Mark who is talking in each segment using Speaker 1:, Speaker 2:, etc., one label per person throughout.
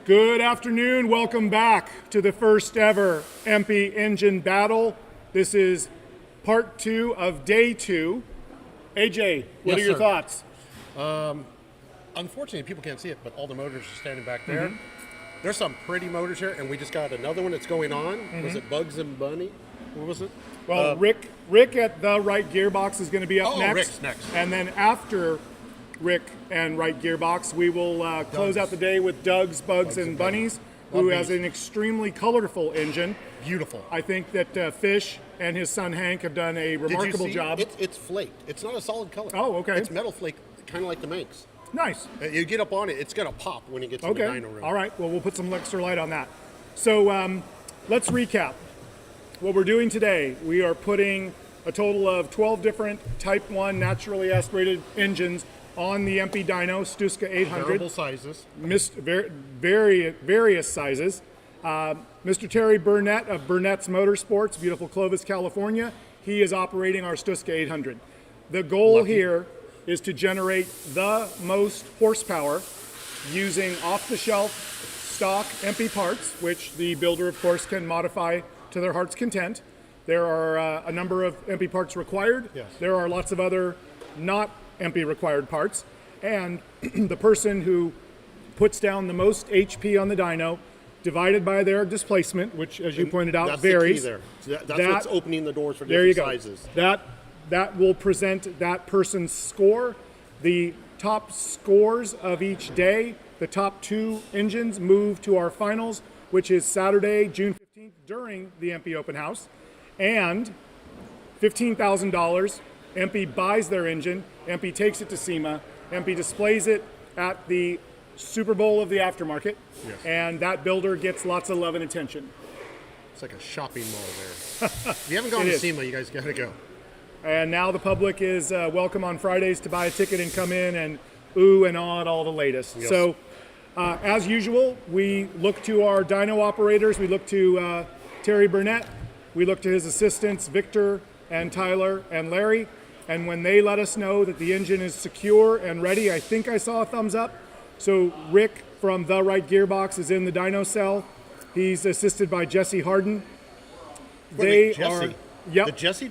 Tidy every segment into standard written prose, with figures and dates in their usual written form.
Speaker 1: Good afternoon. Welcome back to the first ever EMPI engine battle. This is part 2 of day 2. AJ, what are your thoughts?
Speaker 2: Unfortunately, people can't see it, but all the motors are standing back there. There's some pretty motors here, and we just got another one that's going on. Was it Bugs and Bunny? What was it?
Speaker 1: Well, Rick at the Wright Gearbox is going to be up next.
Speaker 2: Rick's next.
Speaker 1: And then after Rick and Wright Gearbox, we will close out the day with Doug's Bugs and Bunnies, who has an extremely colorful engine.
Speaker 2: Beautiful.
Speaker 1: I think that Fish and his son Hank have done a remarkable job.
Speaker 2: It's flaked. It's not a solid color.
Speaker 1: Oh, okay.
Speaker 2: It's metal flake, kind of like the Manx.
Speaker 1: Nice.
Speaker 2: You get up on it, it's going to pop when it gets in the dyno room.
Speaker 1: All right. Well, we'll put some extra light on that. So let's recap. What we're doing today, we are putting a total of 12 different Type 1 naturally aspirated engines on the EMPI dyno, Stuska 800.
Speaker 2: Variable sizes.
Speaker 1: Various sizes. Mr. Terry Burnett of Burnett's Motorsports, beautiful Clovis, California. He is operating our Stuska 800. The goal here is to generate the most horsepower using off-the-shelf stock EMPI parts, which the builder, of course, can modify to their heart's content. There are a number of EMPI parts required.
Speaker 2: Yes.
Speaker 1: There are lots of other not EMPI required parts. And the person who puts down the most HP on the dyno, divided by their displacement, which, as you pointed out, varies.
Speaker 2: That's the key there. That's what's opening the doors for
Speaker 1: there you
Speaker 2: different
Speaker 1: go.
Speaker 2: sizes.
Speaker 1: That will present that person's score. The top scores of each day, the top 2 engines move to our finals, which is Saturday, June 15th, during the EMPI Open House. And $15,000, EMPI buys their engine, EMPI takes it to SEMA, EMPI displays it at the Super Bowl of the aftermarket, and that builder gets lots of love and attention.
Speaker 2: It's like a shopping mall there. If you haven't gone to SEMA, you guys got to go.
Speaker 1: And now the public is welcome on Fridays to buy a ticket and come in and ooh and ah at all the latest.
Speaker 2: Yes.
Speaker 1: So, as usual, we look to our dyno operators. We look to Terry Burnett. We look to his assistants, Victor and Tyler and Larry. And when they let us know that the engine is secure and ready, I think I saw a thumbs up. So Rick from the Wright Gearbox is in the dyno cell. He's assisted by Jesse Harden.
Speaker 2: Wait, Jesse?
Speaker 1: Yep.
Speaker 2: The Jesse?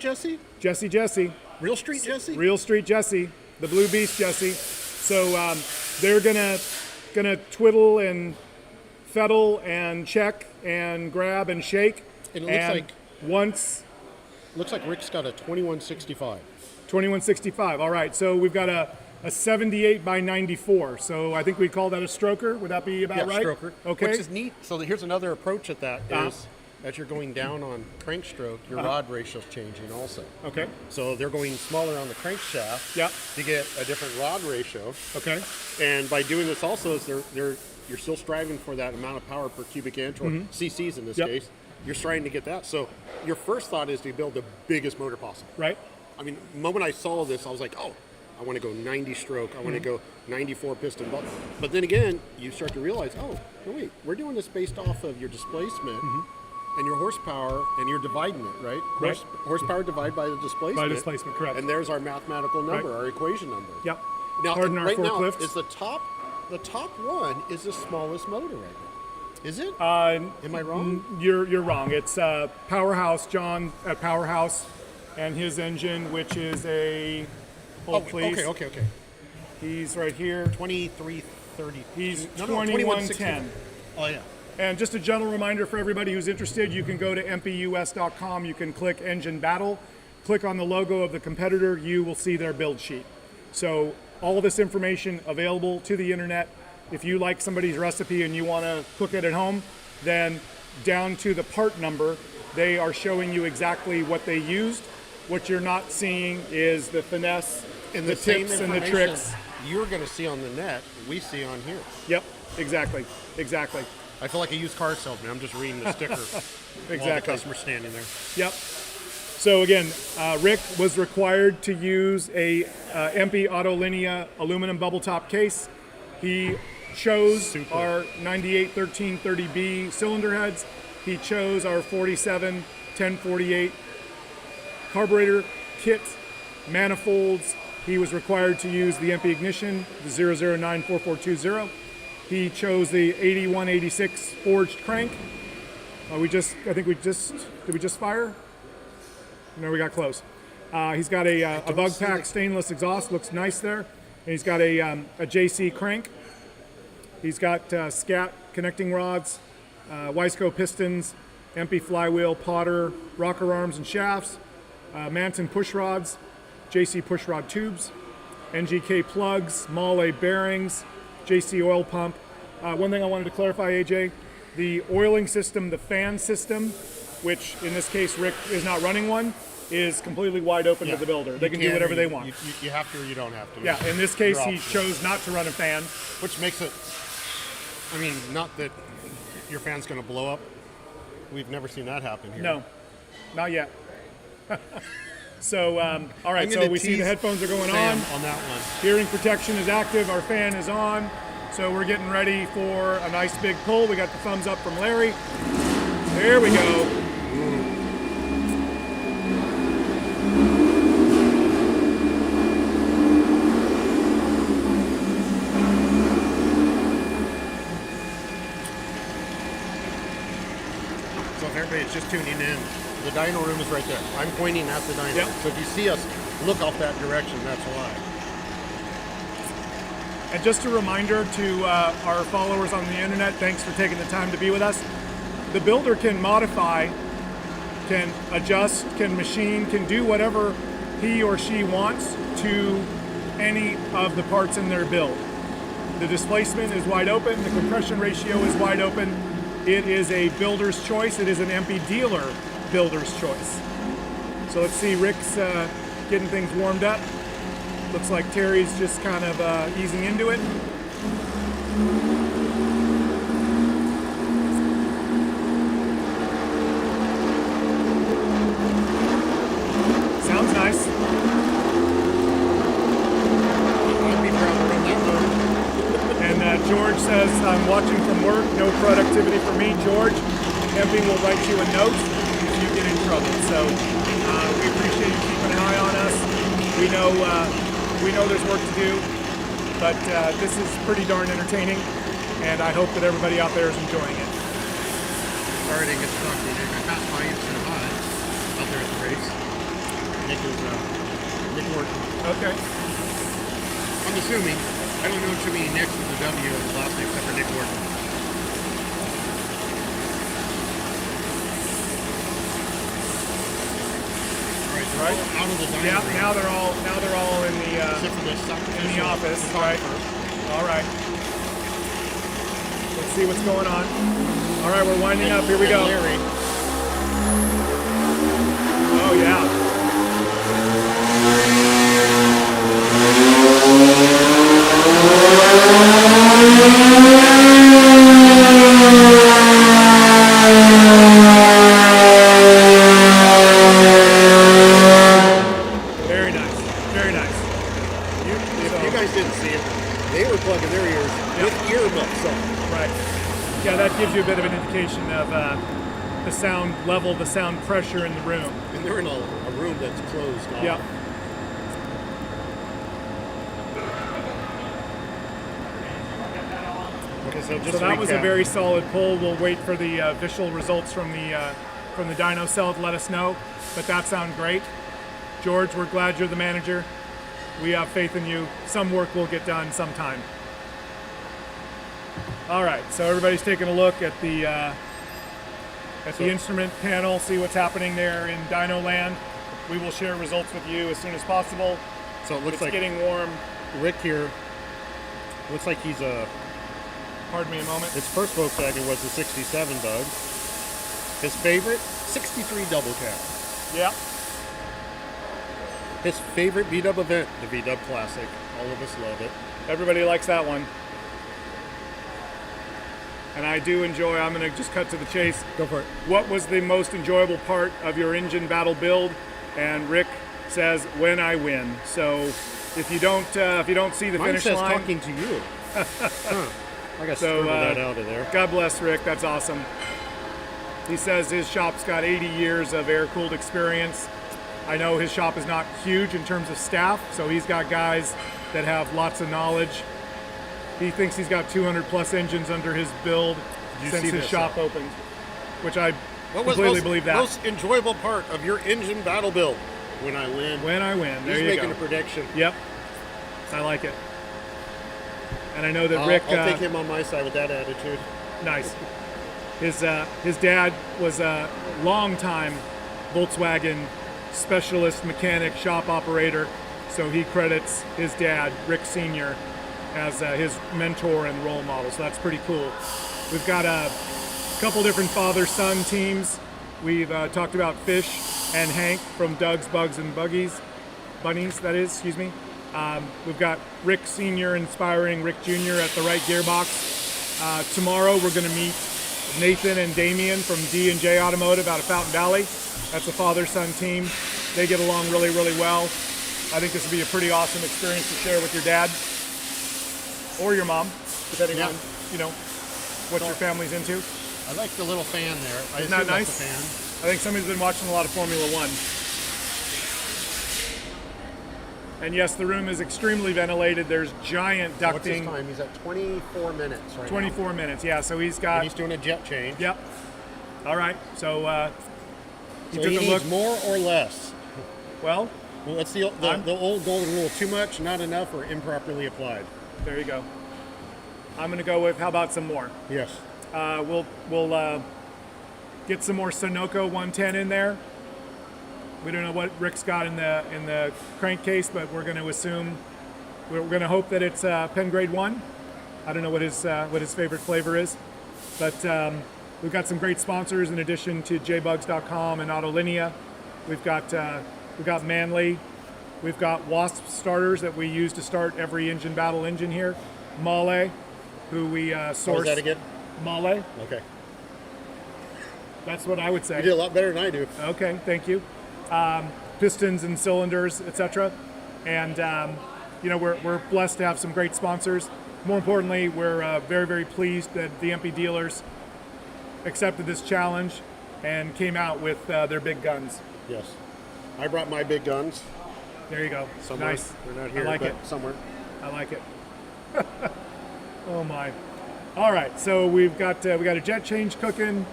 Speaker 1: Jesse.
Speaker 2: Real Street Jesse?
Speaker 1: Real Street Jesse, the Blue Beast Jesse. So they're gonna twiddle and fettle and check and grab and shake.
Speaker 2: It looks like Rick's got a 2165.
Speaker 1: 2165. All right. So we've got a 78 by 94. So I think we call that a stroker. Would that be about right?
Speaker 2: Yeah, stroker.
Speaker 1: Okay.
Speaker 2: Which is neat. So here's another approach at that is, as you're going down on crank stroke, your rod ratio is changing also.
Speaker 1: Okay.
Speaker 2: So they're going smaller on the crankshaft to get a different rod ratio.
Speaker 1: Okay.
Speaker 2: And by doing this also, is you're still striving for that amount of power per cubic inch, or cc's in this case. You're striving to get that. So your first thought is to build the biggest motor possible.
Speaker 1: Right.
Speaker 2: I mean, the moment I saw this, I was like, oh, I want to go 90 stroke. I want to go 94 piston. But then again, you start to realize, oh, no, wait, we're doing this based off of your displacement and your horsepower, and you're dividing it, right?
Speaker 1: Right.
Speaker 2: Horsepower divided by the displacement.
Speaker 1: By displacement, correct.
Speaker 2: And there's our mathematical number, our equation number.
Speaker 1: Yep.
Speaker 2: Now,
Speaker 1: Pardon our
Speaker 2: right now,
Speaker 1: forklifts.
Speaker 2: is the top one is the smallest motor right now. Is it?
Speaker 1: Am
Speaker 2: I wrong?
Speaker 1: You're wrong. It's Powerhouse, John at Powerhouse, and his engine, which is a. Please.
Speaker 2: Okay.
Speaker 1: He's right here.
Speaker 2: 2330.
Speaker 1: He's 2110.
Speaker 2: Oh yeah.
Speaker 1: And just a gentle reminder for everybody who's interested, you can go to mpus.com. You can click Engine Battle, click on the logo of the competitor. You will see their build sheet. So all of this information available to the internet. If you like somebody's recipe and you want to cook it at home, then down to the part number, they are showing you exactly what they used. What you're not seeing is the finesse,
Speaker 2: and
Speaker 1: the tips and the tricks.
Speaker 2: You're going to see on the net, we see on here.
Speaker 1: Yep, exactly.
Speaker 2: I feel like a used car salesman. I'm just reading the sticker.
Speaker 1: Exactly.
Speaker 2: While the customer's standing there.
Speaker 1: Yep. So again, Rick was required to use a EMPI Autolinea aluminum bubble top case. He chose our 98 1330B cylinder heads. He chose our 47 1048 carburetor kit manifolds. He was required to use the EMPI ignition, the 0094420. He chose the 8186 forged crank. Did we just fire? No, we got close. He's got a bug pack stainless exhaust, looks nice there. And he's got a JC crank. He's got scat connecting rods, Wiseco pistons, EMPI flywheel, Potter, rocker arms and shafts, Manton push rods, JC push rod tubes, NGK plugs, Mahle bearings, JC oil pump. One thing I wanted to clarify, AJ, the oiling system, the fan system, which in this case Rick is not running one, is completely wide open to the builder. They can do whatever they want.
Speaker 2: You have to or you don't have to.
Speaker 1: Yeah, in this case he chose not to run a fan.
Speaker 2: Which makes it, I mean, not that your fan's going to blow up. We've never seen that happen here.
Speaker 1: No, not yet. So, all right, so we see the headphones are going on
Speaker 2: that one.
Speaker 1: Hearing protection is active, our fan is on. So we're getting ready for a nice big pull. We got the thumbs up from Larry. There we go.
Speaker 2: So if everybody's just tuning in, the dyno room is right there. I'm pointing at the dyno.
Speaker 1: Yep.
Speaker 2: So if you see us look off that direction, that's why.
Speaker 1: And just a reminder to our followers on the internet, thanks for taking the time to be with us. The builder can modify, can adjust, can machine, can do whatever he or she wants to any of the parts in their build. The displacement is wide open, the compression ratio is wide open. It is a builder's choice. It is an EMPI dealer builder's choice. So let's see, Rick's getting things warmed up. Looks like Terry's just kind of easing into it. Sounds nice.
Speaker 2: I'd be proud to run that road.
Speaker 1: And George says, I'm watching from work, no productivity for me. George, EMPI will write you a note if you get in trouble. So we appreciate you keeping an eye on us. We know there's work to do, but this is pretty darn entertaining, and I hope that everybody out there is enjoying it.
Speaker 2: Sorry to get stuck. I passed by you and hi out there at the race. Nick Workman.
Speaker 1: Okay.
Speaker 2: I'm assuming. I don't know too many Nicks with a W in the last name except for Nick Workman.
Speaker 1: Right.
Speaker 2: Out of the dyno
Speaker 1: Yeah.
Speaker 2: room.
Speaker 1: Now they're all in
Speaker 2: Except for the
Speaker 1: the office. Right. All right. Let's see what's going on. All right, we're winding up. Here we go.
Speaker 2: Larry.
Speaker 1: Oh yeah. Very nice. Very nice.
Speaker 2: If you guys didn't see it, they were plugging their ears with earbuds on.
Speaker 1: Right. Yeah, that gives you a bit of an indication of the sound level, the sound pressure in the room.
Speaker 2: And they're in a room that's closed off.
Speaker 1: Yeah.
Speaker 2: Okay, so just
Speaker 1: So that was a
Speaker 2: recap.
Speaker 1: very solid pull. We'll wait for the visual results from the dyno cell to let us know. But that sounded great. George, we're glad you're the manager. We have faith in you. Some work will get done sometime. All right, so everybody's taking a look at the instrument panel, see what's happening there in Dyno Land. We will share results with you as soon as possible.
Speaker 2: So it looks
Speaker 1: It's
Speaker 2: like
Speaker 1: getting warm.
Speaker 2: Rick here looks like he's
Speaker 1: Pardon me a moment.
Speaker 2: his first Volkswagen was the 67 Doug. His favorite, 63 double cab.
Speaker 1: Yeah.
Speaker 2: His favorite V-Dub event, the V-Dub Classic. All of us love it.
Speaker 1: Everybody likes that one. And I do enjoy, I'm going to just cut to the chase.
Speaker 2: Go for it.
Speaker 1: What was the most enjoyable part of your engine battle build? And Rick says, when I win. So if you don't see the
Speaker 2: Mine
Speaker 1: finish
Speaker 2: says
Speaker 1: line,
Speaker 2: talking to you. Huh. I got to
Speaker 1: So,
Speaker 2: scribble that out of there.
Speaker 1: God bless Rick, that's awesome. He says his shop's got 80 years of air-cooled experience. I know his shop is not huge in terms of staff, so he's got guys that have lots of knowledge. He thinks he's got 200 plus engines under his build since his shop opened, which I completely believe that.
Speaker 2: Most enjoyable part of your engine battle build? When I win.
Speaker 1: When I win. There
Speaker 2: He's
Speaker 1: you
Speaker 2: making
Speaker 1: go.
Speaker 2: a prediction.
Speaker 1: Yep. I like it. And I know that Rick...
Speaker 2: I'll take him on my side with that attitude.
Speaker 1: Nice. His dad was a long-time Volkswagen specialist mechanic shop operator, so he credits his dad, Rick Sr., as his mentor and role model, so that's pretty cool. We've got a couple different father-son teams. We've talked about Fish and Hank from Doug's Bugs and Bunnies, that is, excuse me. We've got Rick Sr. inspiring Rick Jr. at the Wright Gearbox. Tomorrow we're going to meet Nathan and Damien from D&J Automotive out of Fountain Valley. That's a father-son team. They get along really, really well. I think this would be a pretty awesome experience to share with your dad or your mom, depending on, what your family's into.
Speaker 2: I like the little fan there.
Speaker 1: Isn't that nice?
Speaker 2: That's a fan.
Speaker 1: I think somebody's been watching a lot of Formula One. And yes, the room is extremely ventilated. There's giant ducting.
Speaker 2: What's his time? He's at 24 minutes right
Speaker 1: 24 minutes, yeah. So he's got...
Speaker 2: And he's doing a jet change.
Speaker 1: Yep. All right. So
Speaker 2: he took a look. More or less?
Speaker 1: Well,
Speaker 2: that's the old golden rule. Too much, not enough, or improperly applied.
Speaker 1: There you go. I'm going to go with, how about some more?
Speaker 2: Yes.
Speaker 1: We'll get some more Sunoco 110 in there. We don't know what Rick's got in the crankcase, but we're going to assume, we're going to hope that it's Pen Grade 1. I don't know what his favorite flavor is, but we've got some great sponsors in addition to jbugs.com and Autolinea. We've got Manly. We've got Wasp starters that we use to start every engine battle engine here. Mahle, who we source.
Speaker 2: What was that again?
Speaker 1: Mahle.
Speaker 2: Okay.
Speaker 1: That's what I would say.
Speaker 2: You did a lot better than I do.
Speaker 1: Okay, thank you. Pistons and cylinders, etc. And we're blessed to have some great sponsors. More importantly, we're very, very pleased that the EMPI dealers accepted this challenge and came out with their big guns.
Speaker 2: Yes. I brought my big guns.
Speaker 1: There you go.
Speaker 2: Somewhere.
Speaker 1: Nice.
Speaker 2: They're not here,
Speaker 1: I like
Speaker 2: but
Speaker 1: it.
Speaker 2: Somewhere.
Speaker 1: I like it. Oh my. All right, so we got a jet change cooking.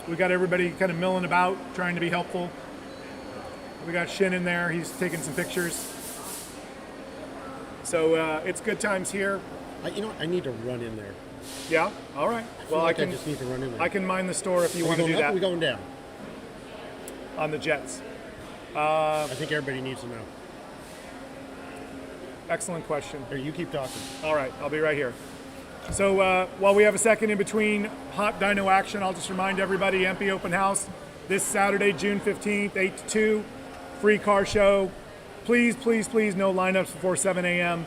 Speaker 1: We got everybody kind of milling about, trying to be helpful. We got Shin in there. He's taking some pictures. So it's good times here.
Speaker 2: I need to run in there.
Speaker 1: Yeah. All right.
Speaker 2: I just need to run in there.
Speaker 1: I can mind the store if you want to do
Speaker 2: that.
Speaker 1: that.
Speaker 2: Are we going down?
Speaker 1: On the jets.
Speaker 2: I think everybody needs to know.
Speaker 1: Excellent question.
Speaker 2: Here, you keep talking.
Speaker 1: All right, I'll be right here. So while we have a second in between hot dyno action, I'll just remind everybody, EMPI Open House this Saturday, June 15th, 8 to 2, free car show. Please, please, please, no lineups before 7 a.m.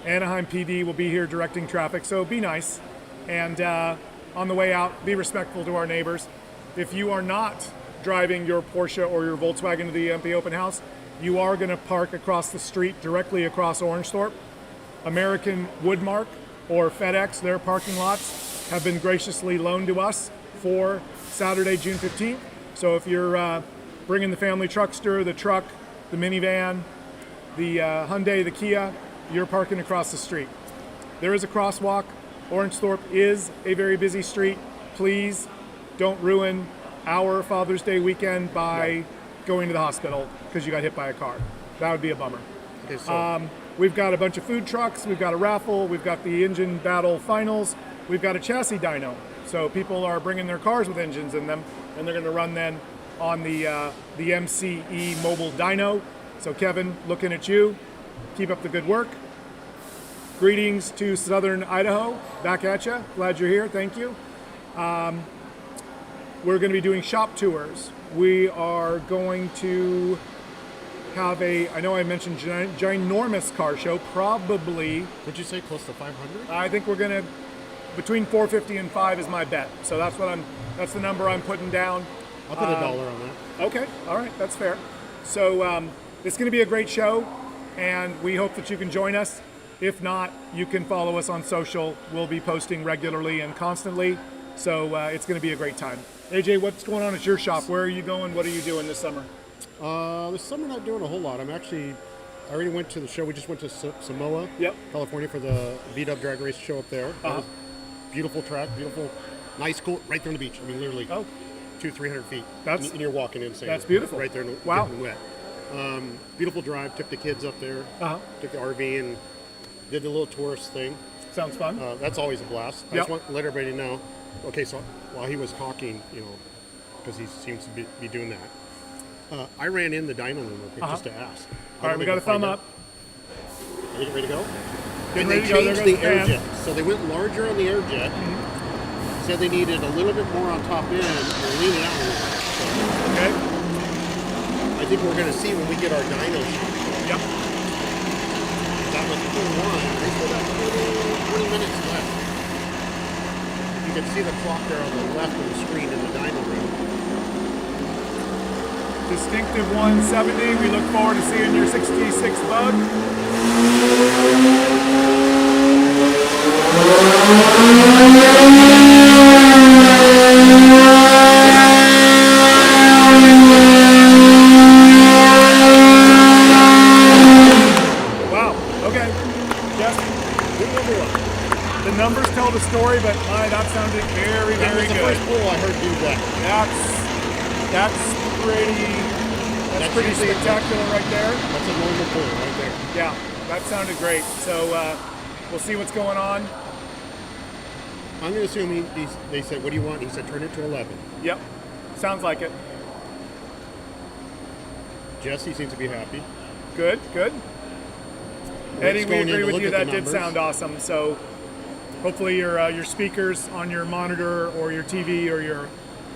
Speaker 1: Anaheim PD will be here directing traffic, so be nice. And on the way out, be respectful to our neighbors. If you are not driving your Porsche or your Volkswagen to the EMPI Open House, you are going to park across the street directly across Orangethorpe. American Woodmark or FedEx, their parking lots have been graciously loaned to us for Saturday, June 15th. So if you're bringing the family truckster, the truck, the minivan, the Hyundai, the Kia, you're parking across the street. There is a crosswalk. Orangethorpe is a very busy street. Please don't ruin our Father's Day weekend by going to the hospital because you got hit by a car. That would be a bummer.
Speaker 2: Okay, so
Speaker 1: we've got a bunch of food trucks. We've got a raffle. We've got the engine battle finals. We've got a chassis dyno. So people are bringing their cars with engines in them, and they're going to run then on the MCE mobile dyno. So Kevin, looking at you. Keep up the good work. Greetings to Southern Idaho. Back at you. Glad you're here. Thank you. We're going to be doing shop tours. We are going to have I know I mentioned ginormous car show, probably.
Speaker 2: Would you say close to 500?
Speaker 1: I think we're going to, between 450 and 5 is my bet. So that's the number I'm putting down.
Speaker 2: I'll put $1 on that.
Speaker 1: Okay, all right, that's fair. So it's going to be a great show, and we hope that you can join us. If not, you can follow us on social. We'll be posting regularly and constantly, so it's going to be a great time. AJ, what's going on at your shop? Where are you going? What are you doing this summer?
Speaker 2: This summer, not doing a whole lot. I'm actually I already went to the show. We just went to Samoa,
Speaker 1: Yep.
Speaker 2: California, for the beat-up drag race show up there. Beautiful track, beautiful, nice, cool, right there on the beach. I mean, literally 200-300 feet. And you're walking in.
Speaker 1: That's beautiful.
Speaker 2: Right there,
Speaker 1: Wow.
Speaker 2: getting wet. Beautiful drive. Took the kids up there. Took the RV and did the little tourist thing.
Speaker 1: Sounds fun.
Speaker 2: That's always a blast. I
Speaker 1: Yep.
Speaker 2: just want to let everybody know. Okay, so while he was talking, because he seems to be doing that, I ran in the dyno room real quick just to ask.
Speaker 1: All right, we got a thumb up.
Speaker 2: Are you ready to go?
Speaker 1: Getting
Speaker 2: And they
Speaker 1: ready to go. There
Speaker 2: changed
Speaker 1: goes
Speaker 2: the air
Speaker 1: fan.
Speaker 2: jet. So they went larger on the air jet. Said they needed a little bit more on top end. They're leaning out a little bit. So
Speaker 1: Okay.
Speaker 2: I think we're going to see when we get our dyno shot.
Speaker 1: Yep.
Speaker 2: That was full one. They still got 20 minutes left. You can see the clock there on the left of the screen in the dyno room.
Speaker 1: Distinctive 170. We look forward to seeing your 66 bug. Wow. Okay. Yes. The numbers tell the story, but my, that sounded very,
Speaker 2: That
Speaker 1: very
Speaker 2: was the
Speaker 1: good.
Speaker 2: first pull I heard do that.
Speaker 1: That's pretty
Speaker 2: usually
Speaker 1: spectacular right there.
Speaker 2: That's a normal pull right there.
Speaker 1: Yeah, that sounded great. So we'll see what's going on.
Speaker 2: I'm going to assume they said, what do you want? He said, turn it to 11.
Speaker 1: Yep, sounds like it.
Speaker 2: Jesse seems to be happy.
Speaker 1: Good, good. Eddie, we
Speaker 2: going in
Speaker 1: agree
Speaker 2: to
Speaker 1: with
Speaker 2: look
Speaker 1: you.
Speaker 2: at the
Speaker 1: That did
Speaker 2: numbers.
Speaker 1: sound awesome. So hopefully your speakers on your monitor or your TV or your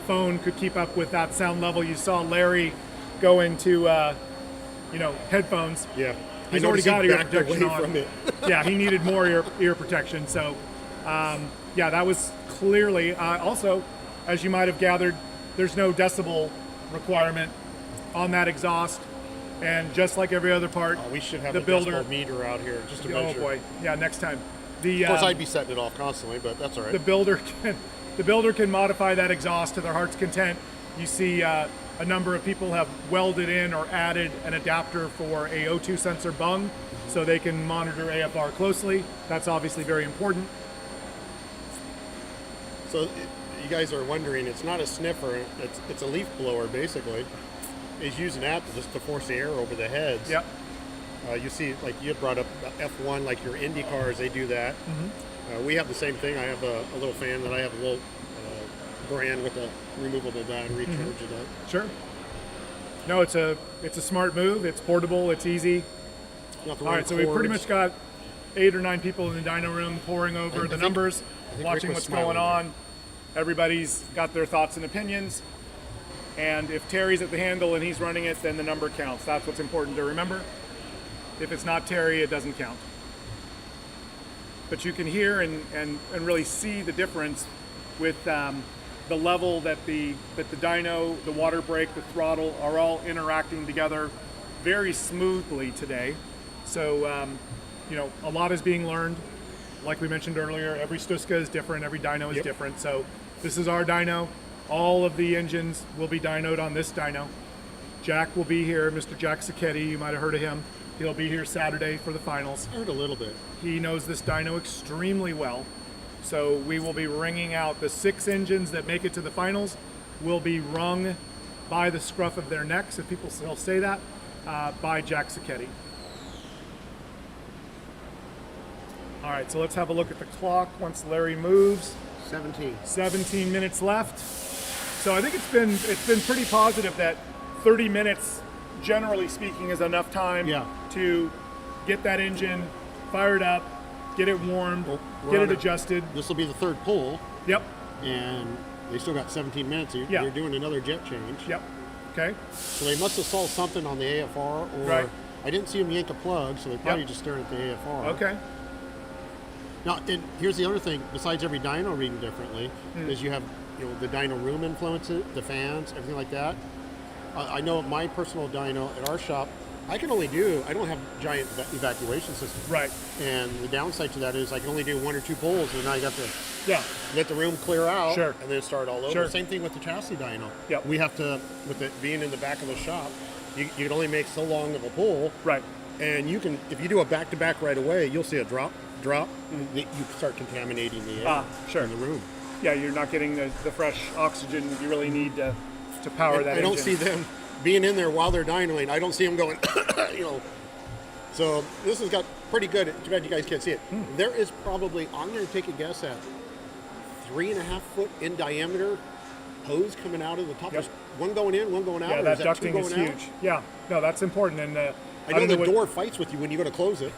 Speaker 1: phone could keep up with that sound level. You saw Larry go into headphones.
Speaker 2: Yeah.
Speaker 1: He's
Speaker 2: I
Speaker 1: already
Speaker 2: noticed he
Speaker 1: got ear
Speaker 2: backed
Speaker 1: protection
Speaker 2: away
Speaker 1: on.
Speaker 2: from it.
Speaker 1: Yeah, he needed more ear protection. So, yeah, that was clearly. Also, as you might have gathered, there's no decibel requirement on that exhaust. And just like every other part,
Speaker 2: We should have
Speaker 1: the
Speaker 2: a
Speaker 1: builder.
Speaker 2: decibel meter out here just to
Speaker 1: Oh
Speaker 2: measure.
Speaker 1: boy, yeah, next time.
Speaker 2: Of course, I'd be setting it off constantly, but that's all right.
Speaker 1: The builder can modify that exhaust to their heart's content. You see a number of people have welded in or added an adapter for a O2 sensor bung so they can monitor AFR closely. That's obviously very important.
Speaker 2: So you guys are wondering, it's not a sniffer, it's a leaf blower basically. He's using that just to force the air over the heads.
Speaker 1: Yep.
Speaker 2: You see, like you had brought up F1, like your Indy cars, they do that. We have the same thing. I have a little fan that I have a little brand with a removable battery, charge it up.
Speaker 1: Sure. No, it's a smart move. It's portable. It's easy.
Speaker 2: Not the
Speaker 1: All right, so we pretty much got 8 or 9 people in the dyno room pouring over the numbers,
Speaker 2: think
Speaker 1: watching
Speaker 2: Rick was
Speaker 1: what's going
Speaker 2: smiling
Speaker 1: on. Everybody's got their thoughts and opinions. And if Terry's at the handle and he's running it, then the number counts. That's what's important to remember. If it's not Terry, it doesn't count. But you can hear and really see the difference with the level that the dyno, the water brake, the throttle are all interacting together very smoothly today. So, a lot is being learned. Like we mentioned earlier, every Stuska is different, every dyno is different. So this is our dyno. All of the engines will be dynoed on this dyno. Jack will be here, Mr. Jack Sacchetti, you might have heard of him. He'll be here Saturday for the finals.
Speaker 2: I heard a little bit.
Speaker 1: He knows this dyno extremely well. So we will be ringing out the 6 engines that make it to the finals will be rung by the scruff of their necks, if people still say that, by Jack Sacchetti. All right, so let's have a look at the clock once Larry moves. 17 minutes left. So I think it's been pretty positive that 30 minutes, generally speaking, is enough time to get that engine fired up, get it warmed, get it adjusted.
Speaker 2: This will be the third pull.
Speaker 1: Yep.
Speaker 2: And they still got 17 minutes. You're doing another jet change.
Speaker 1: Yep. Okay.
Speaker 2: So they must have solved something on the AFR, or I didn't see them yank a plug, so they probably just stared at the AFR.
Speaker 1: Okay.
Speaker 2: Now, and here's the other thing. Besides every dyno reading differently, is you have the dyno room influences, the fans, everything like that. I know my personal dyno at our shop, I don't have giant evacuation systems.
Speaker 1: Right.
Speaker 2: And the downside to that is I can only do 1 or 2 pulls, and then I got to let the room clear out,
Speaker 1: Sure.
Speaker 2: and then start all over.
Speaker 1: Sure.
Speaker 2: Same thing with the chassis dyno.
Speaker 1: Yep.
Speaker 2: We have to, with it being in the back of the shop, you can only make so long of a pull.
Speaker 1: Right.
Speaker 2: And you can, if you do a back-to-back right away, you'll see a drop. You start contaminating the air
Speaker 1: Sure.
Speaker 2: in the room.
Speaker 1: Yeah, you're not getting the fresh oxygen you really need to power that
Speaker 2: I don't
Speaker 1: engine.
Speaker 2: see them being in there while they're dynoing. I don't see them going, So this has got pretty good. Too bad you guys can't see it. There is probably, I'm going to take a guess at 3.5 foot in diameter hose coming out of the top.
Speaker 1: Yep.
Speaker 2: There's one going in, one going out.
Speaker 1: Yeah,
Speaker 2: or
Speaker 1: that
Speaker 2: is that two
Speaker 1: ducting
Speaker 2: going
Speaker 1: is
Speaker 2: out?
Speaker 1: huge. Yeah, no, that's important. And
Speaker 2: I know the door fights with you when you go to close it.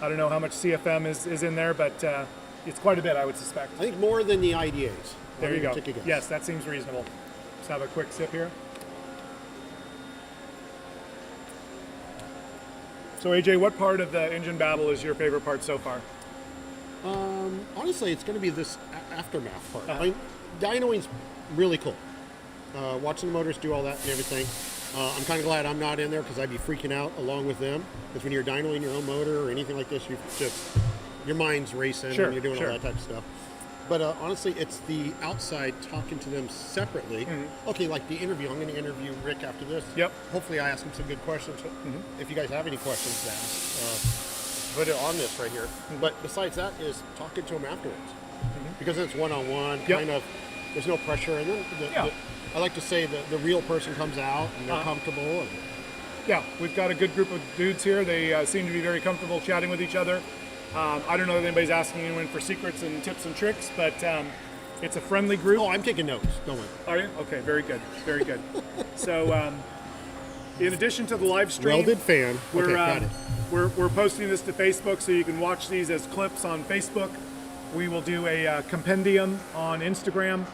Speaker 1: I don't know how much CFM is in there, but it's quite a bit, I would suspect.
Speaker 2: I think more than the IDAs.
Speaker 1: There you go.
Speaker 2: Take a guess.
Speaker 1: Yes, that seems reasonable. Let's have a quick sip here. So AJ, what part of the engine battle is your favorite part so far?
Speaker 2: Honestly, it's going to be this aftermath part. I mean, dynoing's really cool. Watching the motors do all that and everything. I'm kind of glad I'm not in there because I'd be freaking out along with them. Because when you're dynoing your own motor or anything like this, your mind's racing and you're doing all that type of stuff. But honestly, it's the outside talking to them separately. Okay, like the interview. I'm going to interview Rick after this.
Speaker 1: Yep.
Speaker 2: Hopefully I ask him some good questions. If you guys have any questions to ask, put it on this right here. But besides that is talking to him afterwards. Because it's one-on-one, kind of, there's no pressure. And then I like to say the real person comes out and they're comfortable. And
Speaker 1: yeah, we've got a good group of dudes here. They seem to be very comfortable chatting with each other. I don't know if anybody's asking anyone for secrets and tips and tricks, but it's a friendly group.
Speaker 2: Oh, I'm taking notes. Don't worry.
Speaker 1: Are you? Okay, very good. Very good. So, in addition to the live stream,
Speaker 2: Welded fan.
Speaker 1: we're,
Speaker 2: got it.
Speaker 1: we're posting this to Facebook, so you can watch these as clips on Facebook. We will do a compendium on Instagram.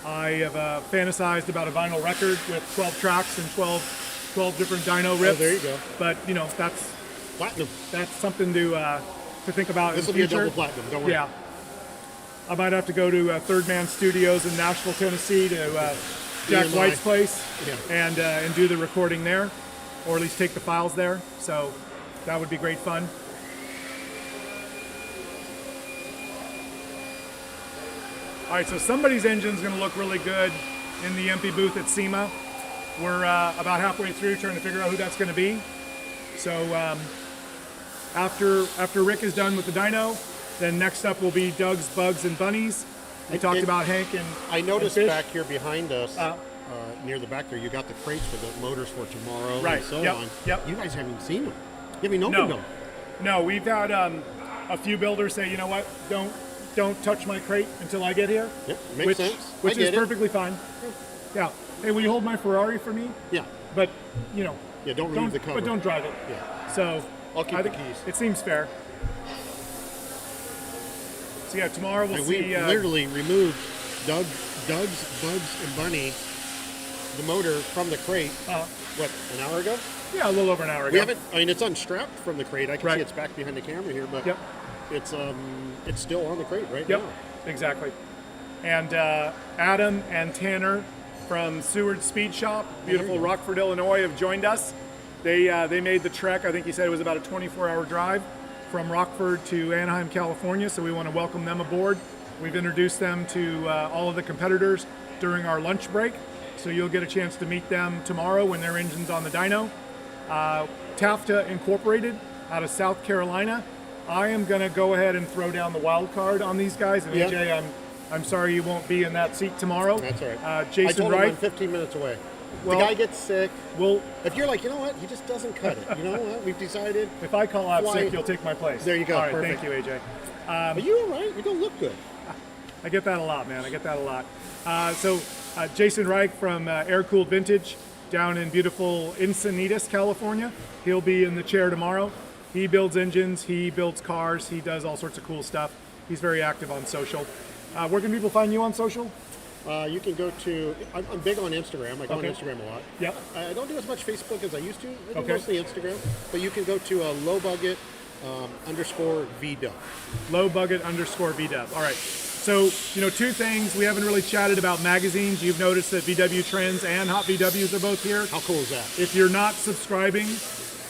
Speaker 1: I have fantasized about a vinyl record with 12 tracks and 12 different dyno rips.
Speaker 2: Oh, there you go.
Speaker 1: But, that's
Speaker 2: Platinum.
Speaker 1: something to think about
Speaker 2: This
Speaker 1: in
Speaker 2: will
Speaker 1: the
Speaker 2: be a
Speaker 1: future.
Speaker 2: double platinum. Don't worry.
Speaker 1: Yeah. I might have to go to Third Man Studios in Nashville, Tennessee to Jack
Speaker 2: EMPI.
Speaker 1: White's place
Speaker 2: Yeah.
Speaker 1: and do the recording there, or at least take the files there. So that would be great fun. All right, so somebody's engine's going to look really good in the EMPI booth at SEMA. We're about halfway through trying to figure out who that's going to be. So after Rick is done with the dyno, then next up will be Doug's Bugs and Bunnies. We talked about Hank and
Speaker 2: I noticed
Speaker 1: and Fish.
Speaker 2: back here behind us, near the back there, you got the crates for the motors for tomorrow
Speaker 1: Right,
Speaker 2: and so
Speaker 1: yep,
Speaker 2: on.
Speaker 1: yep.
Speaker 2: You guys haven't seen them. You haven't opened them.
Speaker 1: No, we've had a few builders say, you know what, don't touch my crate until I get here.
Speaker 2: Yep, makes sense.
Speaker 1: Which
Speaker 2: I get
Speaker 1: is
Speaker 2: it.
Speaker 1: perfectly fine. Yeah. Hey, will you hold my Ferrari for me?
Speaker 2: Yeah.
Speaker 1: But
Speaker 2: Yeah, don't remove the cover.
Speaker 1: But don't drive it.
Speaker 2: Yeah.
Speaker 1: So
Speaker 2: I'll keep
Speaker 1: I
Speaker 2: the
Speaker 1: think
Speaker 2: keys.
Speaker 1: it seems fair. So yeah, tomorrow we'll
Speaker 2: And
Speaker 1: see.
Speaker 2: we literally removed Doug's Bugs and Bunny, the motor from the crate. What, an hour ago?
Speaker 1: Yeah, a little over an hour ago.
Speaker 2: We haven't. I mean, it's unstrapped from the crate. I can
Speaker 1: Right.
Speaker 2: see it's back behind the camera here, but
Speaker 1: Yep.
Speaker 2: it's still on the crate right
Speaker 1: Yep.
Speaker 2: now.
Speaker 1: Exactly. And Adam and Tanner from Seward Speed Shop, beautiful Rockford, Illinois, have joined us. They made the trek. I think he said it was about a 24-hour drive from Rockford to Anaheim, California. So we want to welcome them aboard. We've introduced them to all of the competitors during our lunch break. So you'll get a chance to meet them tomorrow when their engine's on the dyno. TAFTA Incorporated out of South Carolina. I am going to go ahead and throw down the wild card on these guys. And
Speaker 2: Yeah.
Speaker 1: AJ, I'm sorry you won't be in that seat tomorrow.
Speaker 2: That's all right. I
Speaker 1: Jason
Speaker 2: told him
Speaker 1: Wright.
Speaker 2: I'm 15 minutes away.
Speaker 1: Well-
Speaker 2: the guy gets sick.
Speaker 1: Well,
Speaker 2: If you're like, you know what, he just doesn't cut it. You know what, we've decided.
Speaker 1: if I call out
Speaker 2: Fly-
Speaker 1: sick, you'll take my place.
Speaker 2: There you go,
Speaker 1: All right,
Speaker 2: perfect.
Speaker 1: thank you, AJ.
Speaker 2: Are you all right? You don't look good.
Speaker 1: I get that a lot, man. I get that a lot. Jason Reich from Air Cooled Vintage down in beautiful Encinitas, California. He'll be in the chair tomorrow. He builds engines, he builds cars, he does all sorts of cool stuff. He's very active on social. Where can people find you on social?
Speaker 2: You can go to. I'm big on Instagram. I go
Speaker 1: Okay.
Speaker 2: on Instagram a lot.
Speaker 1: Yep.
Speaker 2: I don't do as much Facebook as I used to. I do
Speaker 1: Okay.
Speaker 2: mostly Instagram. But you can go to lowbudget _ VW.
Speaker 1: lowbudget_VW. All right. So, two things. We haven't really chatted about magazines. You've noticed that VW Trends and Hot VWs are both here.
Speaker 2: How cool is that?
Speaker 1: If you're not subscribing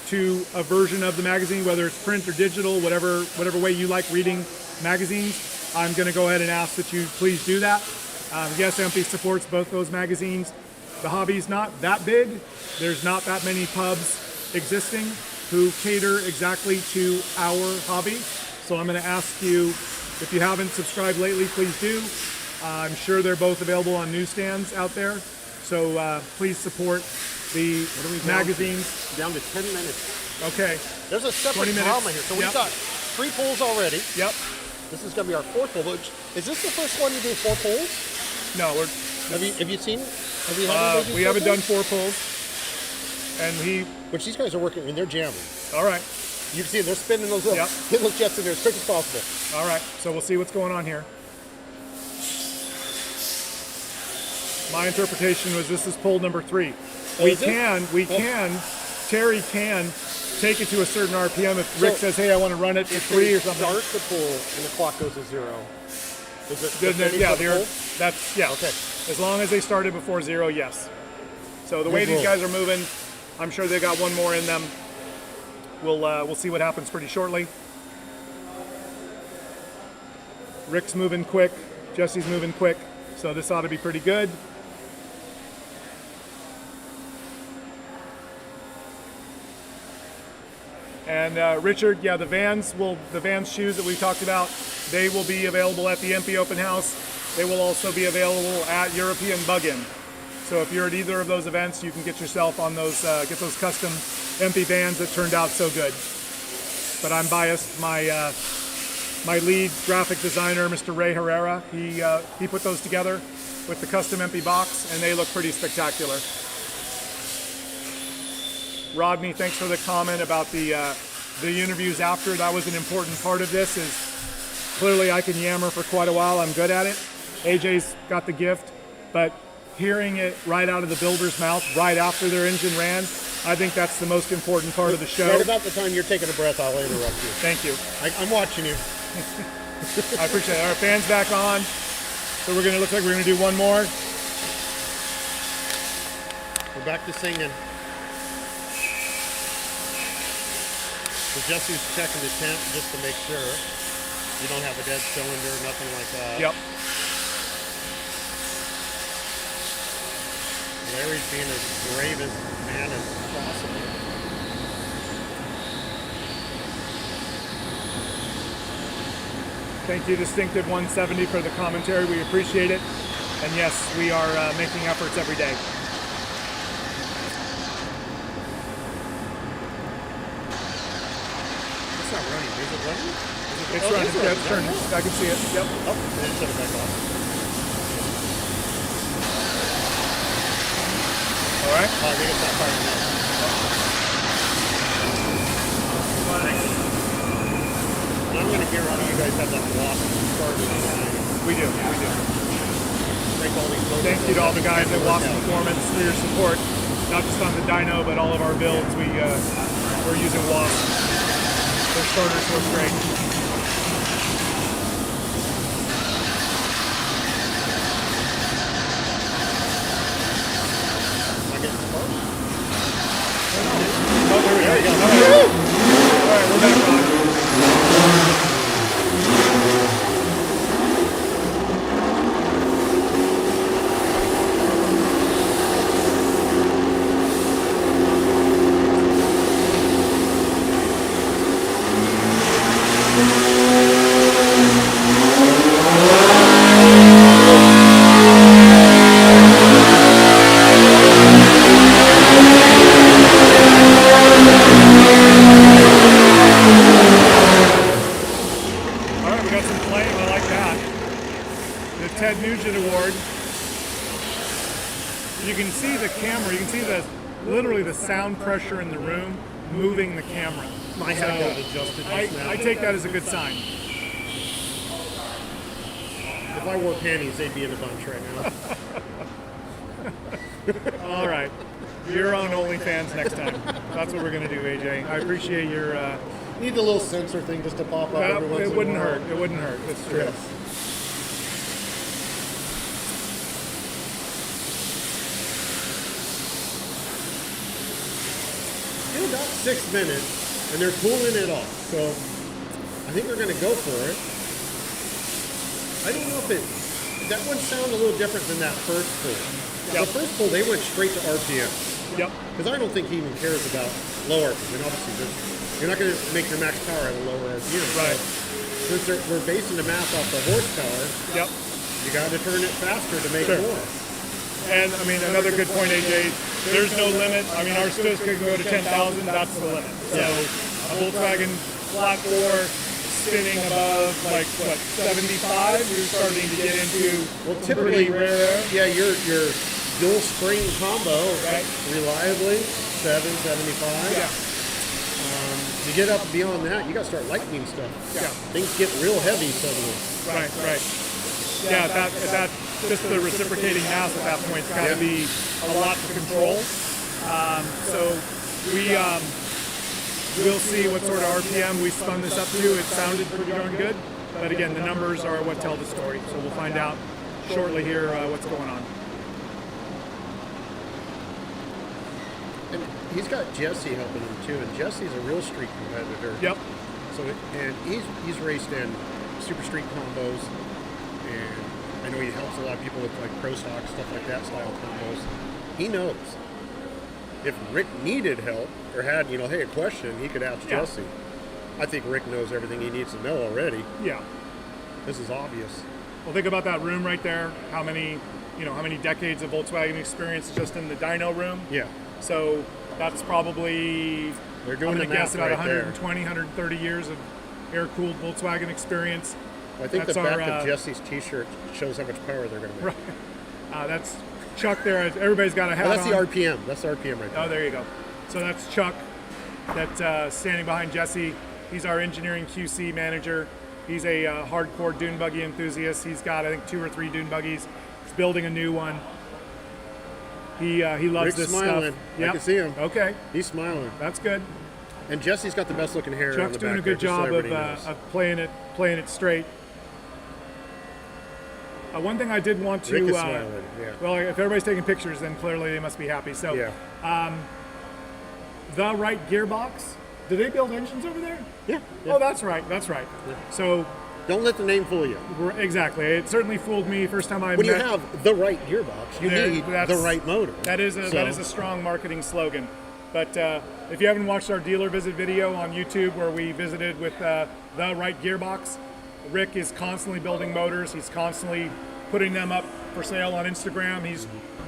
Speaker 1: to a version of the magazine, whether it's print or digital, whatever way you like reading magazines, I'm going to go ahead and ask that you please do that. Yes, EMPI supports both those magazines. The hobby's not that big. There's not that many pubs existing who cater exactly to our hobby. So I'm going to ask you, if you haven't subscribed lately, please do. I'm sure they're both available on newsstands out there. So please support the magazines.
Speaker 2: Down to 10 minutes.
Speaker 1: Okay.
Speaker 2: There's a separate
Speaker 1: 20 minutes.
Speaker 2: drama here. So we've got 3 pulls already.
Speaker 1: Yep.
Speaker 2: This is going to be our 4th pull. Is this the first one you do 4 pulls?
Speaker 1: No,
Speaker 2: Have you seen?
Speaker 1: we haven't done 4 pulls. And
Speaker 2: Which these guys are working, I mean, they're jamming.
Speaker 1: all right.
Speaker 2: You can see they're spinning those little, getting those jets in there as quick as possible.
Speaker 1: All right, so we'll see what's going on here. My interpretation was this is pull number 3. Terry can take it to a certain RPM if Rick says, hey, I want to run it to 3 or something.
Speaker 2: Start the pull and the clock goes to 0. Is it
Speaker 1: Then,
Speaker 2: the finish
Speaker 1: yeah,
Speaker 2: of the pull?
Speaker 1: that's, yeah.
Speaker 2: Okay.
Speaker 1: As long as they started before 0, yes. So the way these guys are moving, I'm sure they got one more in them. We'll see what happens pretty shortly. Rick's moving quick, Jesse's moving quick, so this ought to be pretty good. And Richard, yeah, the Vans shoes that we talked about, they will be available at the EMPI open house. They will also be available at European Bug-In. So if you're at either of those events, you can get yourself on those, get those custom EMPI Vans that turned out so good. But I'm biased. My lead graphic designer, Mr. Ray Herrera, he put those together with the custom EMPI box, and they look pretty spectacular. Rodney, thanks for the comment about the interviews after. That was an important part of this. Is clearly I can yammer for quite a while. I'm good at it. AJ's got the gift, but hearing it right out of the builder's mouth right after their engine ran, I think that's the most important part of the show.
Speaker 2: Right about the time you're taking a breath, I'll interrupt you.
Speaker 1: Thank you.
Speaker 2: I'm watching you.
Speaker 1: I appreciate it. Our fan's back on, so we're gonna look like we're gonna do one more.
Speaker 2: We're back to singing. So Jesse's checking the temp just to make sure you don't have a dead cylinder, nothing like that.
Speaker 1: Yep.
Speaker 2: Larry's being as brave as man as possible.
Speaker 1: Thank you, Distinctive 170, for the commentary. We appreciate it. And yes, we are making efforts every day.
Speaker 2: It's not running. Is it running?
Speaker 1: It's running. Yeah, it's turning. I can see it. Yep.
Speaker 2: Oh, and shut it back off.
Speaker 1: All right.
Speaker 2: Oh, I think it's not firing now. And I'm going to guarantee you guys have that lock started online.
Speaker 1: We do. Thank you to all the guys at Wasp Performance for your support, not just on the dyno, but all of our builds. We're using Wasp. Their starters work great.
Speaker 2: Oh, there we go.
Speaker 1: All right, we're back on. Literally the sound pressure in the room moving the camera.
Speaker 2: My head got adjusted just now.
Speaker 1: I take that as a good sign.
Speaker 2: If I wore panties, they'd be in a bunch right now.
Speaker 1: All right. Your own OnlyFans next time. That's what we're going to do, AJ. I appreciate your...
Speaker 2: Need the little sensor thing just to pop up every once in a while.
Speaker 1: It wouldn't hurt. It wouldn't hurt. It's true.
Speaker 2: Yes. In about 6 minutes, and they're pulling it off. So I think they're going to go for it. I don't know if that one sounded a little different than that first pull.
Speaker 1: Yep.
Speaker 2: The first pull, they went straight to RPM.
Speaker 1: Yep.
Speaker 2: Because I don't think he even cares about low RPM. I mean, obviously, you're not going to make your max power at a lower RPM.
Speaker 1: Right.
Speaker 2: So since we're basing the math off the horsepower,
Speaker 1: Yep.
Speaker 2: you got to turn it faster to make
Speaker 1: Sure.
Speaker 2: more.
Speaker 1: And I mean, another good point, AJ. There's no limit. I mean, our statistics can go to 10,000. That's the limit. So a Volkswagen flat four spinning above like what 75, you're starting to get into
Speaker 2: Typically,
Speaker 1: pretty rare.
Speaker 2: yeah, your dual spring combo,
Speaker 1: Right.
Speaker 2: reliably 775.
Speaker 1: Yeah.
Speaker 2: You get up beyond that, you got to start lightening stuff.
Speaker 1: Yeah.
Speaker 2: Things get real heavy suddenly.
Speaker 1: Right. Yeah, that just the reciprocating mass at that point has got to be a lot to control. So we'll see what sort of RPM we spun this up to. It sounded pretty darn good, but again, the numbers are what tell the story. So we'll find out shortly here what's going on.
Speaker 2: And he's got Jesse helping him too, and Jesse's a real street competitor.
Speaker 1: Yep.
Speaker 2: So and he's raced in super street combos, and I know he helps a lot of people with like pro stock stuff like that style combos. He knows. If Rick needed help or had hey a question, he could ask Jesse. I think Rick knows everything he needs to know already.
Speaker 1: Yeah.
Speaker 2: This is obvious.
Speaker 1: Well, think about that room right there. How many decades of Volkswagen experience just in the dyno room?
Speaker 2: Yeah.
Speaker 1: So that's probably,
Speaker 2: They're doing
Speaker 1: I'm
Speaker 2: the
Speaker 1: going to guess
Speaker 2: math
Speaker 1: about
Speaker 2: right there.
Speaker 1: 120, 130 years of air-cooled Volkswagen experience.
Speaker 2: I think
Speaker 1: That's
Speaker 2: the back
Speaker 1: our,
Speaker 2: of Jesse's T-shirt shows how much power they're going to make.
Speaker 1: Right. That's Chuck there. Everybody's got a hat
Speaker 2: That's
Speaker 1: on.
Speaker 2: the RPM. That's the RPM right there.
Speaker 1: Oh, there you go. So that's Chuck that's standing behind Jesse. He's our engineering QC manager. He's a hardcore dune buggy enthusiast. He's got, I think, 2 or 3 dune buggies. He's building a new one. He loves
Speaker 2: Rick's
Speaker 1: this
Speaker 2: smiling.
Speaker 1: stuff.
Speaker 2: I can see him.
Speaker 1: Okay.
Speaker 2: He's smiling.
Speaker 1: That's good.
Speaker 2: And Jesse's got the best looking hair on
Speaker 1: Chuck's
Speaker 2: the
Speaker 1: doing
Speaker 2: back
Speaker 1: a good
Speaker 2: there, just so
Speaker 1: job
Speaker 2: everybody knows.
Speaker 1: of playing it straight. One thing I did want to,
Speaker 2: Rick is smiling. Yeah.
Speaker 1: well, if everybody's taking pictures, then clearly they must be happy. So,
Speaker 2: Yeah.
Speaker 1: the Wright gearbox. Do they build engines over there?
Speaker 2: Yeah.
Speaker 1: Oh, that's right. That's right. So,
Speaker 2: Don't let the name fool you.
Speaker 1: exactly. It certainly fooled me first time I
Speaker 2: When
Speaker 1: met.
Speaker 2: you have the right gearbox, you need the right motor.
Speaker 1: That is a strong marketing slogan. But if you haven't watched our dealer visit video on YouTube where we visited with the Wright gearbox, Rick is constantly building motors. He's constantly putting them up for sale on Instagram.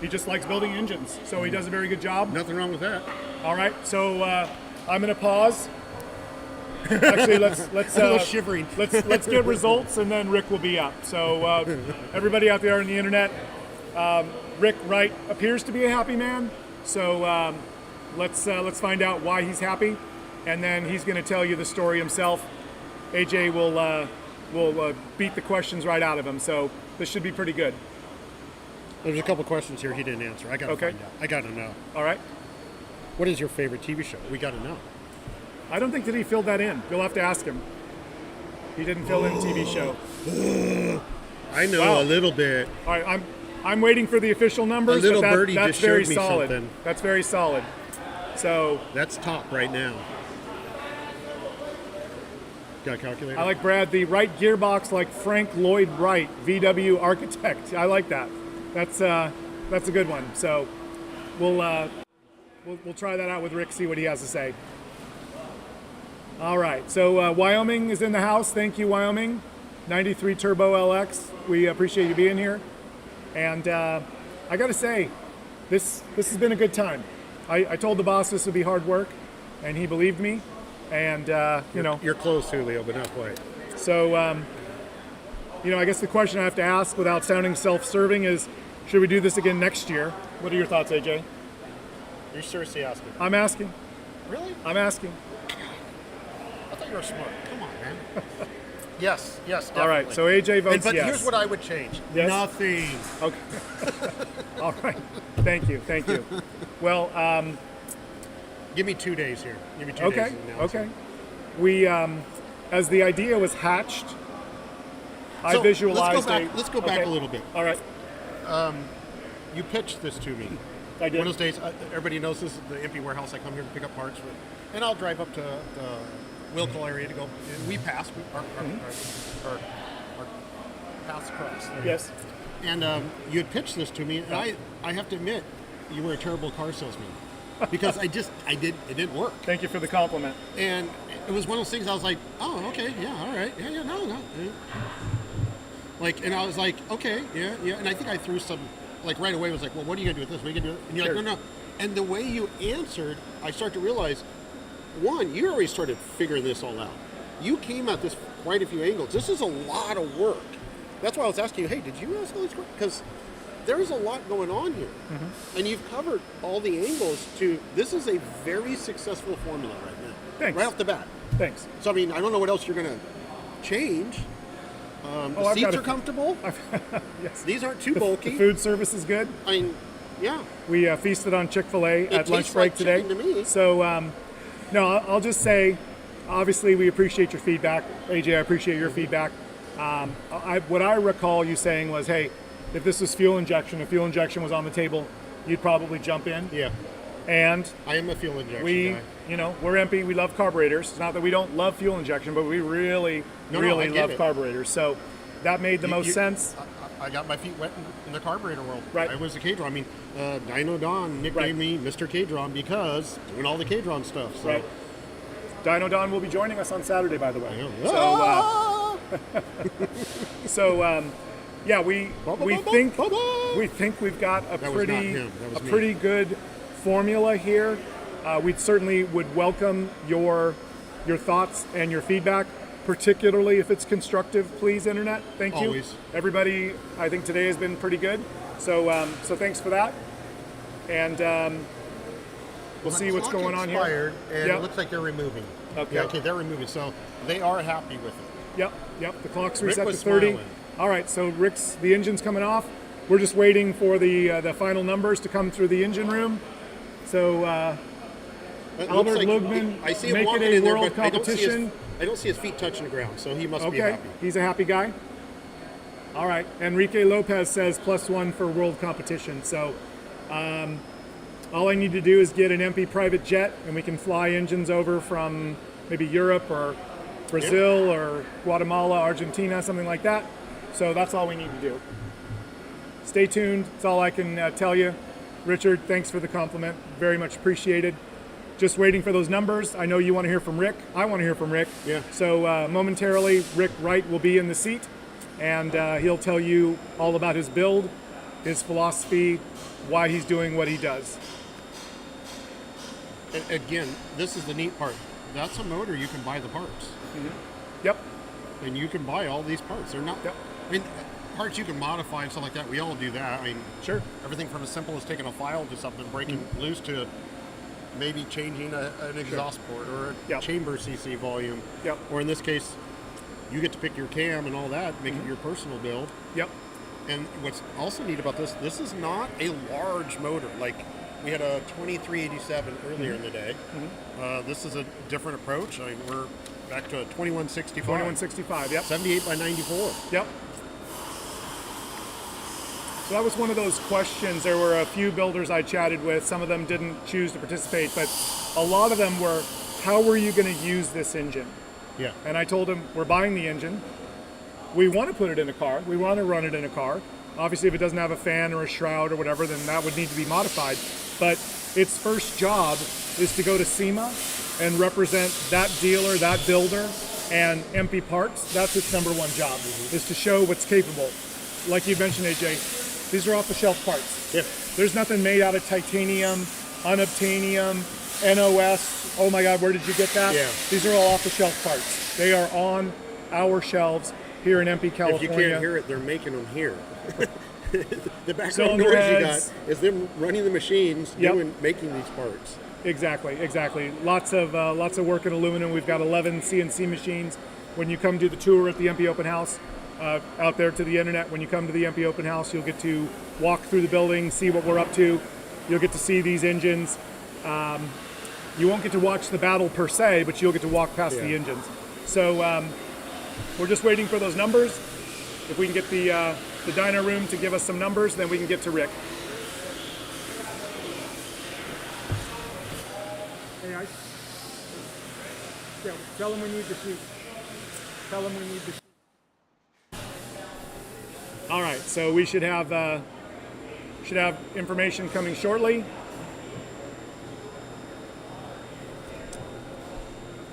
Speaker 1: He just likes building engines, so he does a very good job.
Speaker 2: Nothing wrong with that.
Speaker 1: All right, so I'm going to pause. Actually, let's
Speaker 2: A little shivering.
Speaker 1: let's get results, and then Rick will be up. So everybody out there on the internet, Rick Wright appears to be a happy man. So let's find out why he's happy, and then he's going to tell you the story himself. AJ will beat the questions right out of him. So this should be pretty good.
Speaker 2: There's a couple questions here he didn't answer. I got to find out. I got to know.
Speaker 1: All right.
Speaker 2: What is your favorite TV show? We got to know.
Speaker 1: I don't think that he filled that in. You'll have to ask him. He didn't fill in TV show.
Speaker 2: I know
Speaker 1: Wow.
Speaker 2: a little bit.
Speaker 1: All right, I'm waiting for the official numbers.
Speaker 2: A little
Speaker 1: but
Speaker 2: birdie
Speaker 1: that's
Speaker 2: just
Speaker 1: very
Speaker 2: showed me
Speaker 1: solid.
Speaker 2: something.
Speaker 1: That's very solid. So
Speaker 2: That's top right now. Got a calculator?
Speaker 1: I like Brad, the Wright gearbox, like Frank Lloyd Wright, VW architect. I like that. That's a good one. So we'll try that out with Rick. See what he has to say. All right. So Wyoming is in the house. Thank you, Wyoming. 93 Turbo LX. We appreciate you being here. And I got to say, this has been a good time. I told the boss this would be hard work, and he believed me. And
Speaker 2: You're close, Julio, but not quite.
Speaker 1: So, I guess the question I have to ask without sounding self-serving is, should we do this again next year? What are your thoughts, AJ?
Speaker 2: You're seriously asking?
Speaker 1: I'm asking.
Speaker 2: Really?
Speaker 1: I'm asking.
Speaker 2: I thought you were smart. Come on, man. Yes, definitely.
Speaker 1: All right, so AJ votes
Speaker 2: but
Speaker 1: yes.
Speaker 2: here's what I would change.
Speaker 1: Yes?
Speaker 2: Nothing.
Speaker 1: Okay. All right. Thank you. Well,
Speaker 2: Give me 2 days here. Give me 2 days.
Speaker 1: okay.
Speaker 2: to announce
Speaker 1: Okay.
Speaker 2: it.
Speaker 1: We, as the idea was hatched, I
Speaker 2: So,
Speaker 1: visualized
Speaker 2: Let's go back a little bit.
Speaker 1: All right.
Speaker 2: You pitched this to me.
Speaker 1: I did.
Speaker 2: One of those days, everybody knows this is the EMPI warehouse. I come here to pick up parts, and I'll drive up to the Wilco area to go. And we pass. Our paths cross.
Speaker 1: Yes.
Speaker 2: And you had pitched this to me, and I have to admit, you were a terrible car salesman. because it didn't work.
Speaker 1: Thank you for the compliment.
Speaker 2: And it was one of those things I was like, oh, okay, yeah, all right, yeah, no. Yeah. Like, and I was like, okay, yeah. And I think I threw some, like right away was like, well, what are you gonna do with this? What are you gonna do? And you're
Speaker 1: Sure.
Speaker 2: like, no. And the way you answered, I start to realize, one, you already started figuring this all out. You came at this quite a few angles. This is a lot of work. That's why I was asking you, hey, did you ask all these questions? Because there's a lot going on here. Mm-hmm. And you've covered all the angles this is a very successful formula right now.
Speaker 1: Thanks.
Speaker 2: Right off the bat.
Speaker 1: Thaning
Speaker 2: So, I mean, I don't know what else you're going to change. The seats are comfortable.
Speaker 1: Yes.
Speaker 2: These aren't too bulky.
Speaker 1: The food service is good.
Speaker 2: I mean, yeah.
Speaker 1: We feasted on Chick-fil-A at lunch break
Speaker 2: like
Speaker 1: today.
Speaker 2: chicken to me.
Speaker 1: So, no, I'll just say, obviously, we appreciate your feedback. AJ, I appreciate your feedback. What I recall you saying was, hey, if this was fuel injection, if fuel injection was on the table, you'd probably jump in.
Speaker 2: Yeah.
Speaker 1: And
Speaker 2: I am a fuel injection guy.
Speaker 1: We're EMPI, we love carburetors. It's not that we don't love fuel injection, but we really love carburetors. So that made the most sense.
Speaker 2: I got my feet wet in the carburetor world.
Speaker 1: Right.
Speaker 2: I was a K-Dron. I mean, Dyno Don nicknamed me Mr. K-Dron because doing all the K-Dron stuff. So.
Speaker 1: Right. Dyno Don will be joining us on Saturday, by the way. Yeah, we think we've got a pretty good formula here. We certainly would welcome your thoughts and your feedback, particularly if it's constructive. Please, internet. Thank you.
Speaker 2: Always.
Speaker 1: Everybody, I think today has been pretty good. So thanks for that. And we'll see what's going on here.
Speaker 2: And it looks like they're removing.
Speaker 1: Okay.
Speaker 2: Yeah, okay, they're removing. So they are happy with it.
Speaker 1: Yep. The clock's reset
Speaker 2: Rick
Speaker 1: to 30.
Speaker 2: Smiling.
Speaker 1: All right, so the engine's coming off. We're just waiting for the final numbers to come through the engine room. So Albert Lugman,
Speaker 2: I see him
Speaker 1: make it
Speaker 2: walking
Speaker 1: a
Speaker 2: in there,
Speaker 1: world
Speaker 2: but
Speaker 1: competition.
Speaker 2: I don't see his feet touching the ground, so he must be
Speaker 1: Okay,
Speaker 2: happy.
Speaker 1: he's a happy guy. All right, Enrique Lopez says +1 for world competition. So all I need to do is get an EMPI private jet, and we can fly engines over from maybe Europe or Brazil or Guatemala, Argentina, something like that. So that's all we need to do. Stay tuned. That's all I can tell you. Richard, thanks for the compliment. Very much appreciated. Just waiting for those numbers. I know you want to hear from Rick. I want to hear from Rick.
Speaker 2: Yeah.
Speaker 1: So momentarily, Rick Wright will be in the seat, and he'll tell you all about his build, his philosophy, why he's doing what he does.
Speaker 2: And again, this is the neat part. That's a motor you can buy the parts.
Speaker 1: Mm-hmm. Yep.
Speaker 2: And you can buy all these parts. They're not.
Speaker 1: Yep.
Speaker 2: I mean, parts you can modify and stuff like that. We all do that. I mean,
Speaker 1: Sure.
Speaker 2: Everything from as simple as taking a file to something, breaking loose, to maybe changing an exhaust port or a chamber CC volume.
Speaker 1: Yep.
Speaker 2: Or in this case, you get to pick your cam and all that, make it your personal build.
Speaker 1: Yep.
Speaker 2: And what's also neat about this is not a large motor. Like we had a 2387 earlier in the day. Mm-hmm. This is a different approach. I mean, we're back to a 2165.
Speaker 1: 2165, yep.
Speaker 2: 78 by 94.
Speaker 1: Yep. So that was one of those questions. There were a few builders I chatted with. Some of them didn't choose to participate, but a lot of them were, how were you going to use this engine?
Speaker 2: Yeah.
Speaker 1: And I told them, we're buying the engine. We want to put it in a car. We want to run it in a car. Obviously, if it doesn't have a fan or a shroud or whatever, then that would need to be modified. But its first job is to go to SEMA and represent that dealer, that builder, and EMPI parts. That's its number one job, is to show what's capable. Like you mentioned, AJ, these are off-the-shelf parts.
Speaker 2: Yeah.
Speaker 1: There's nothing made out of titanium, unobtainium, NOS. Oh my God, where did you get that?
Speaker 2: Yeah.
Speaker 1: These are all off-the-shelf parts. They are on our shelves here in EMPI, California.
Speaker 2: If you can't hear it, they're making them here. The background
Speaker 1: Cylinder
Speaker 2: noise
Speaker 1: heads.
Speaker 2: you got is them running the machines, making these parts.
Speaker 1: Exactly. Lots of work in aluminum. We've got 11 CNC machines. When you come do the tour at the EMPI Open House, out there to the internet, when you come to the EMPI Open House, you'll get to walk through the building, see what we're up to. You'll get to see these engines. You won't get to watch the battle per se, but you'll get to walk past the engines. So we're just waiting for those numbers. If we can get the dyno room to give us some numbers, then we can get to Rick. Hey, tell him we need the sheet. Tell him we need the sheet. All right, so we should have information coming shortly.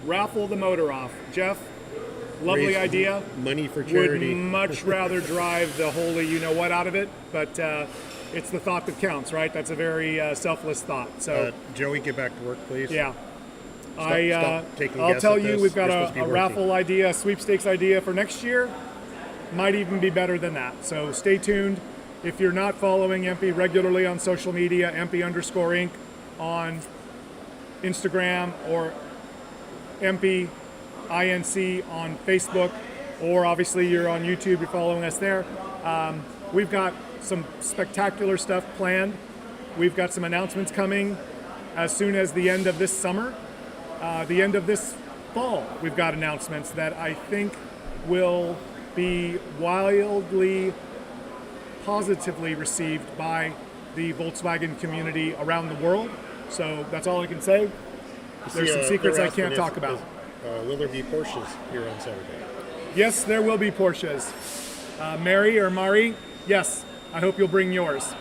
Speaker 1: raffle the motor off. Jeff, lovely
Speaker 2: Raise
Speaker 1: idea.
Speaker 2: Money for
Speaker 1: Would
Speaker 2: charity.
Speaker 1: much rather drive the holy you-know-what out of it, but it's the thought that counts, right? That's a very selfless thought. So,
Speaker 2: Joey, get back to work, please.
Speaker 1: yeah.
Speaker 2: Stop taking
Speaker 1: I'll
Speaker 2: guess
Speaker 1: tell
Speaker 2: at
Speaker 1: you,
Speaker 2: this.
Speaker 1: we've got
Speaker 2: You're supposed to
Speaker 1: a
Speaker 2: be
Speaker 1: raffle idea, a sweepstakes idea for next year. Might even be better than that. So stay tuned. If you're not following EMPI regularly on social media, EMPI_Inc. on Instagram or EMPI INC on Facebook, or obviously you're on YouTube, you're following us there. We've got some spectacular stuff planned. We've got some announcements coming as soon as the end of this summer, the end of this fall. We've got announcements that I think will be wildly positively received by the Volkswagen community around the world. So that's all I can say. There's some secrets I can't talk about.
Speaker 2: Will there be Porsches here on Saturday?
Speaker 1: Yes, there will be Porsches. Mary or Mari, yes, I hope you'll bring yours.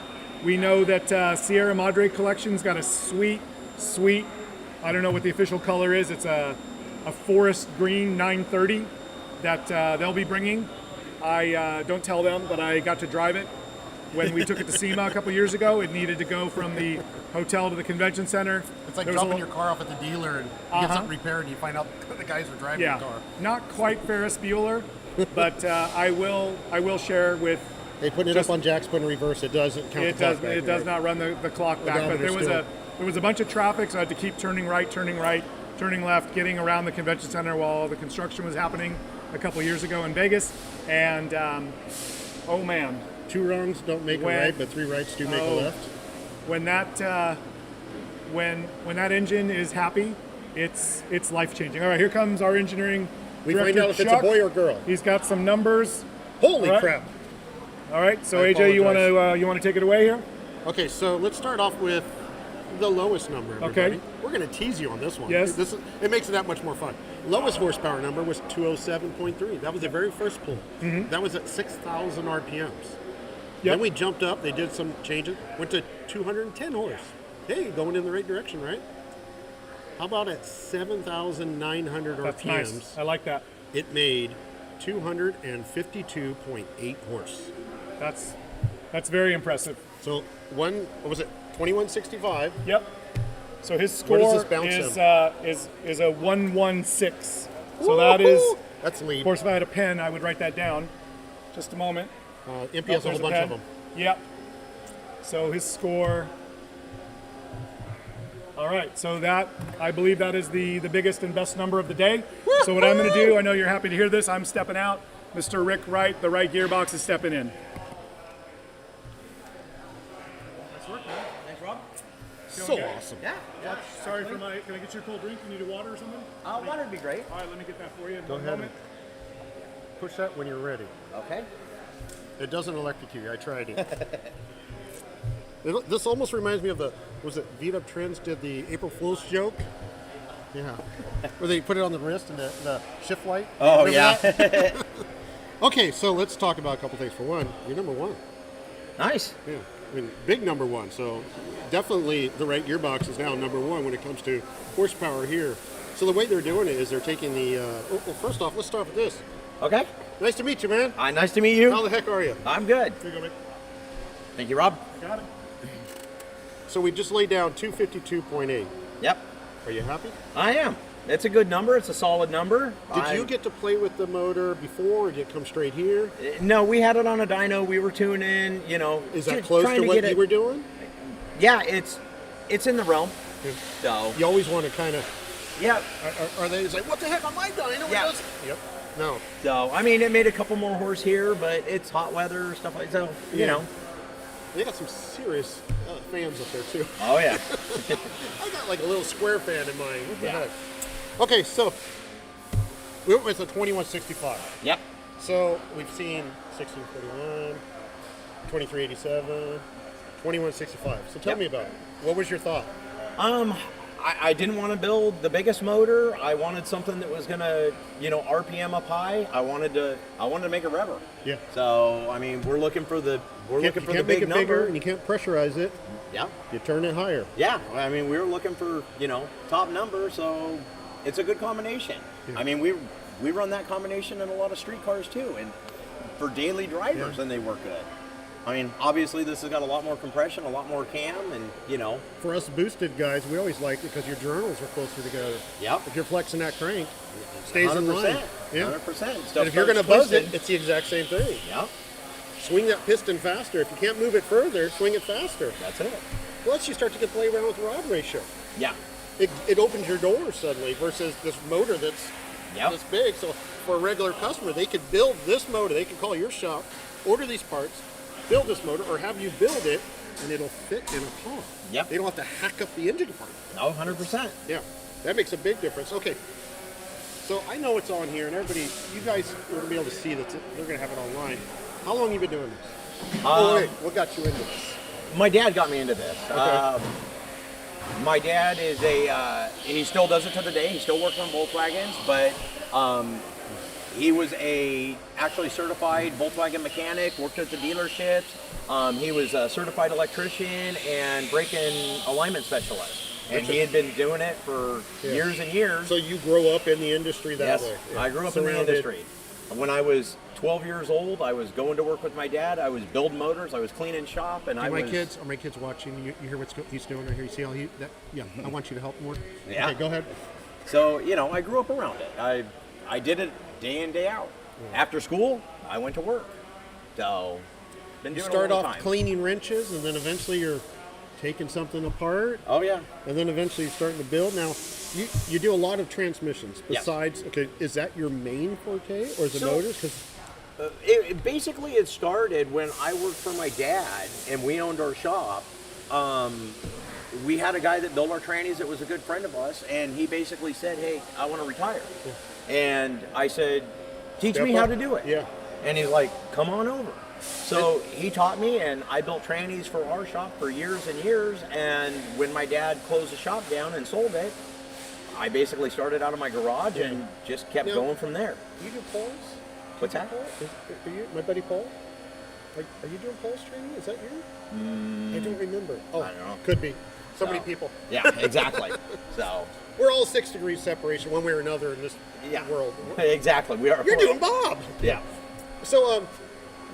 Speaker 1: We know that Sierra Madre Collection's got a sweet, I don't know what the official color is, it's a forest green 930 that they'll be bringing. I don't tell them, but I got to drive it when we took it to SEMA a couple years ago. It needed to go from the hotel to the convention center.
Speaker 2: It's like
Speaker 1: There was
Speaker 2: dropping
Speaker 1: a
Speaker 2: your car off at the dealer and you get something repaired and you find out the guys are driving
Speaker 1: Yeah,
Speaker 2: the car.
Speaker 1: not quite Ferris Bueller, but I will share with.
Speaker 2: They put it up on jack spin reverse. It doesn't count.
Speaker 1: It
Speaker 2: the clock
Speaker 1: does.
Speaker 2: back,
Speaker 1: It does
Speaker 2: right?
Speaker 1: not run the clock back. But there was a bunch of traffic, so I had to keep turning right, turning left, getting around the convention center while the construction was happening a couple years ago in Vegas. And oh man,
Speaker 2: 2 wrongs don't make a right, but 3 rights do make a left.
Speaker 1: when that when that engine is happy, it's life changing. All right, here comes our engineering
Speaker 2: We
Speaker 1: director,
Speaker 2: find out if it's a
Speaker 1: Chuck.
Speaker 2: boy or girl.
Speaker 1: He's got some numbers.
Speaker 2: Holy
Speaker 1: All right.
Speaker 2: crap!
Speaker 1: All right, so
Speaker 2: I
Speaker 1: AJ, you
Speaker 2: apologize.
Speaker 1: want to take it away here?
Speaker 2: Okay, so let's start off with the lowest number. Everybody.
Speaker 1: Okay.
Speaker 2: We're going to tease you on this one.
Speaker 1: Yes.
Speaker 2: It makes it that much more fun. Lowest horsepower number was 207.3. That was the very first pull. That was at 6,000 RPMs.
Speaker 1: Yep.
Speaker 2: Then we jumped up. They did some changes. Went to 210 horse. Hey, going in the right direction, right? How about at 7,900
Speaker 1: That's
Speaker 2: RPMs?
Speaker 1: nice. I like that.
Speaker 2: It made 252.8 horse.
Speaker 1: That's very impressive.
Speaker 2: So what was it? 2165.
Speaker 1: Yep. So his
Speaker 2: Where does
Speaker 1: score
Speaker 2: this bounce
Speaker 1: is a 116. So that is, of
Speaker 2: That's lead.
Speaker 1: course, if I had a pen, I would write that down. Just a moment.
Speaker 2: EMPI has a
Speaker 1: There's
Speaker 2: whole bunch
Speaker 1: pen.
Speaker 2: of them.
Speaker 1: Yep. So his score. All right. So that, I believe that is the biggest and best number of the day. So what I'm going to do, I know you're happy to hear this. I'm stepping out. Mr. Rick Wright, the Wright Gearbox, is stepping in.
Speaker 3: Nice work, man. Thanks, Rob.
Speaker 2: So awesome.
Speaker 3: Yeah.
Speaker 1: Sorry for my. Can I get you a cold drink? You need a water or something?
Speaker 3: Water would be great.
Speaker 1: All right, let me get that for you.
Speaker 2: Go ahead. Push that when you're ready.
Speaker 3: Okay.
Speaker 2: It doesn't electrocute. I tried it. This almost reminds me of was it Vita Trends did the April Fool's joke? Yeah. Where they put it on the wrist and the shift light.
Speaker 3: Oh,
Speaker 2: Remember
Speaker 3: yeah.
Speaker 2: that? Okay, so let's talk about a couple things. For one, you're number 1.
Speaker 3: Nice.
Speaker 2: Yeah. I mean, big number 1. So definitely the Wright Gearbox is now number 1 when it comes to horsepower here. So the way they're doing it is they're taking the. Well, first off, let's start with this.
Speaker 3: Okay.
Speaker 2: Nice to meet you, man.
Speaker 3: Nice to meet you.
Speaker 2: How the heck are you?
Speaker 3: I'm good.
Speaker 1: Here you go, Rick.
Speaker 3: Thank you, Rob.
Speaker 1: Got it.
Speaker 2: So we just laid down 252.8.
Speaker 3: Yep.
Speaker 2: Are you happy?
Speaker 3: I am. It's a good number. It's a solid number.
Speaker 2: Did you get to play with the motor before, or did it come straight here?
Speaker 3: No, we had it on a dyno. We were tuning,
Speaker 2: Is that close to what you were doing?
Speaker 3: Yeah, it's in the realm. So,
Speaker 2: You always want to kind of.
Speaker 3: yeah.
Speaker 2: Are they it's like, what the heck on my dyno? It
Speaker 3: Yeah.
Speaker 2: doesn't-" Yep. No.
Speaker 3: So, I mean, it made a couple more horse here, but it's hot weather, stuff like that. So, you
Speaker 2: Yeah.
Speaker 3: know.
Speaker 2: They got some serious fans up there too.
Speaker 3: Oh, yeah.
Speaker 2: I got like a little square fan in mine. What the
Speaker 3: Yeah.
Speaker 2: heck? Okay, so we went with a 2165.
Speaker 3: Yep.
Speaker 2: So we've seen 1641, 2387, 2165. So tell
Speaker 3: Yep.
Speaker 2: me about it. What was your thought?
Speaker 3: I didn't want to build the biggest motor. I wanted something that was gonna, RPM up high. I wanted to make a rever.
Speaker 2: Yeah.
Speaker 3: So I mean, we're looking for the
Speaker 2: You can't
Speaker 3: big
Speaker 2: make it
Speaker 3: number.
Speaker 2: bigger and you can't pressurize it.
Speaker 3: Yeah.
Speaker 2: You turn it higher.
Speaker 3: Yeah. I mean, we were looking for top number. So it's a good combination. I mean, we run that combination in a lot of street cars too, and for daily drivers, and they work good. I mean, obviously this has got a lot more compression, a lot more cam, and you know.
Speaker 2: For us boosted guys, we always like it because your journals are closer together.
Speaker 3: Yep.
Speaker 2: If you're flexing that crank, it stays in line.
Speaker 3: 100%.
Speaker 2: And if you're going to buzz it, it's the exact same thing.
Speaker 3: Yep.
Speaker 2: Swing that piston faster. If you can't move it further, swing it faster.
Speaker 3: That's it.
Speaker 2: Plus, you start to get play around with rod ratio.
Speaker 3: Yeah.
Speaker 2: It opens your doors suddenly versus this motor that's this big. So for a regular customer, they could build this motor. They could call your shop, order these parts, build this motor, or have you build it, and it'll fit in a car.
Speaker 3: Yep.
Speaker 2: They don't have to hack up the engine compartment.
Speaker 3: No, 100%.
Speaker 2: Yeah, that makes a big difference. Okay, so I know it's on here, and everybody, you guys are going to be able to see that they're going to have it online. How long have you been doing this? Wait, what got you into this?
Speaker 3: My dad got me into this.
Speaker 2: Okay.
Speaker 3: My dad is he still does it to the day. He's still working on Volkswagens, but he was actually certified Volkswagen mechanic, worked at the dealerships. He was a certified electrician and brake-in alignment specialist. And he had been doing it for years and years.
Speaker 2: So you grow up in the industry that way?
Speaker 3: Yes, I grew up in the industry. When I was 12 years old, I was going to work with my dad. I was building motors. I was cleaning shop, and
Speaker 2: Are my kids watching? You hear what he's doing right here? You see how I want you to help more.
Speaker 3: Yeah.
Speaker 2: Okay, go ahead.
Speaker 3: So I grew up around it. I did it day in, day out. After school, I went to work. So been doing
Speaker 2: You start
Speaker 3: it a long
Speaker 2: off
Speaker 3: time.
Speaker 2: cleaning wrenches, and then eventually you're taking something apart.
Speaker 3: Oh yeah.
Speaker 2: And then eventually you're starting to build. Now, you do a lot of transmissions. Besides, okay, is that your main forte, or is it motors? 'Cause
Speaker 3: Basically, it started when I worked for my dad, and we owned our shop. We had a guy that built our trannies that was a good friend of us, and he basically said, "Hey, I want to retire." And I said, "Teach me how to do it."
Speaker 2: Yeah.
Speaker 3: And he's like, "Come on over." So he taught me, and I built trannies for our shop for years and years. And when my dad closed the shop down and sold it, I basically started out of my garage and just kept going from there.
Speaker 2: You do poles?
Speaker 3: What's that?
Speaker 2: Are you, my buddy Paul? Are you doing poles training? Is that you? I don't remember. Oh,
Speaker 3: I don't know.
Speaker 2: Could be. So
Speaker 3: No.
Speaker 2: many people.
Speaker 3: Yeah, exactly. So
Speaker 2: We're all 6 degrees separation, one way or another, in this world.
Speaker 3: exactly. We are.
Speaker 2: You're doing Bob.
Speaker 3: Yeah.
Speaker 2: So,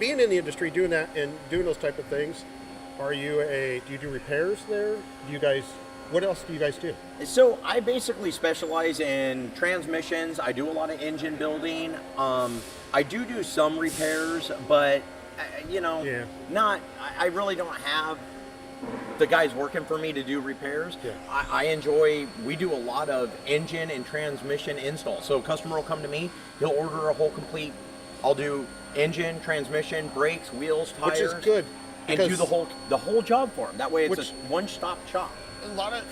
Speaker 2: being in the industry, doing that and doing those type of things, do you do repairs there? What else do you guys do?
Speaker 3: So I basically specialize in transmissions. I do a lot of engine building. I do some repairs, but I really don't have the guys working for me to do repairs. Yeah. We do a lot of engine and transmission installs. So a customer will come to me, he'll order a whole complete, I'll do engine, transmission, brakes, wheels, tires.
Speaker 2: Which is good.
Speaker 3: And do the whole job for them. That way it's a one-stop shop.
Speaker 2: A lot of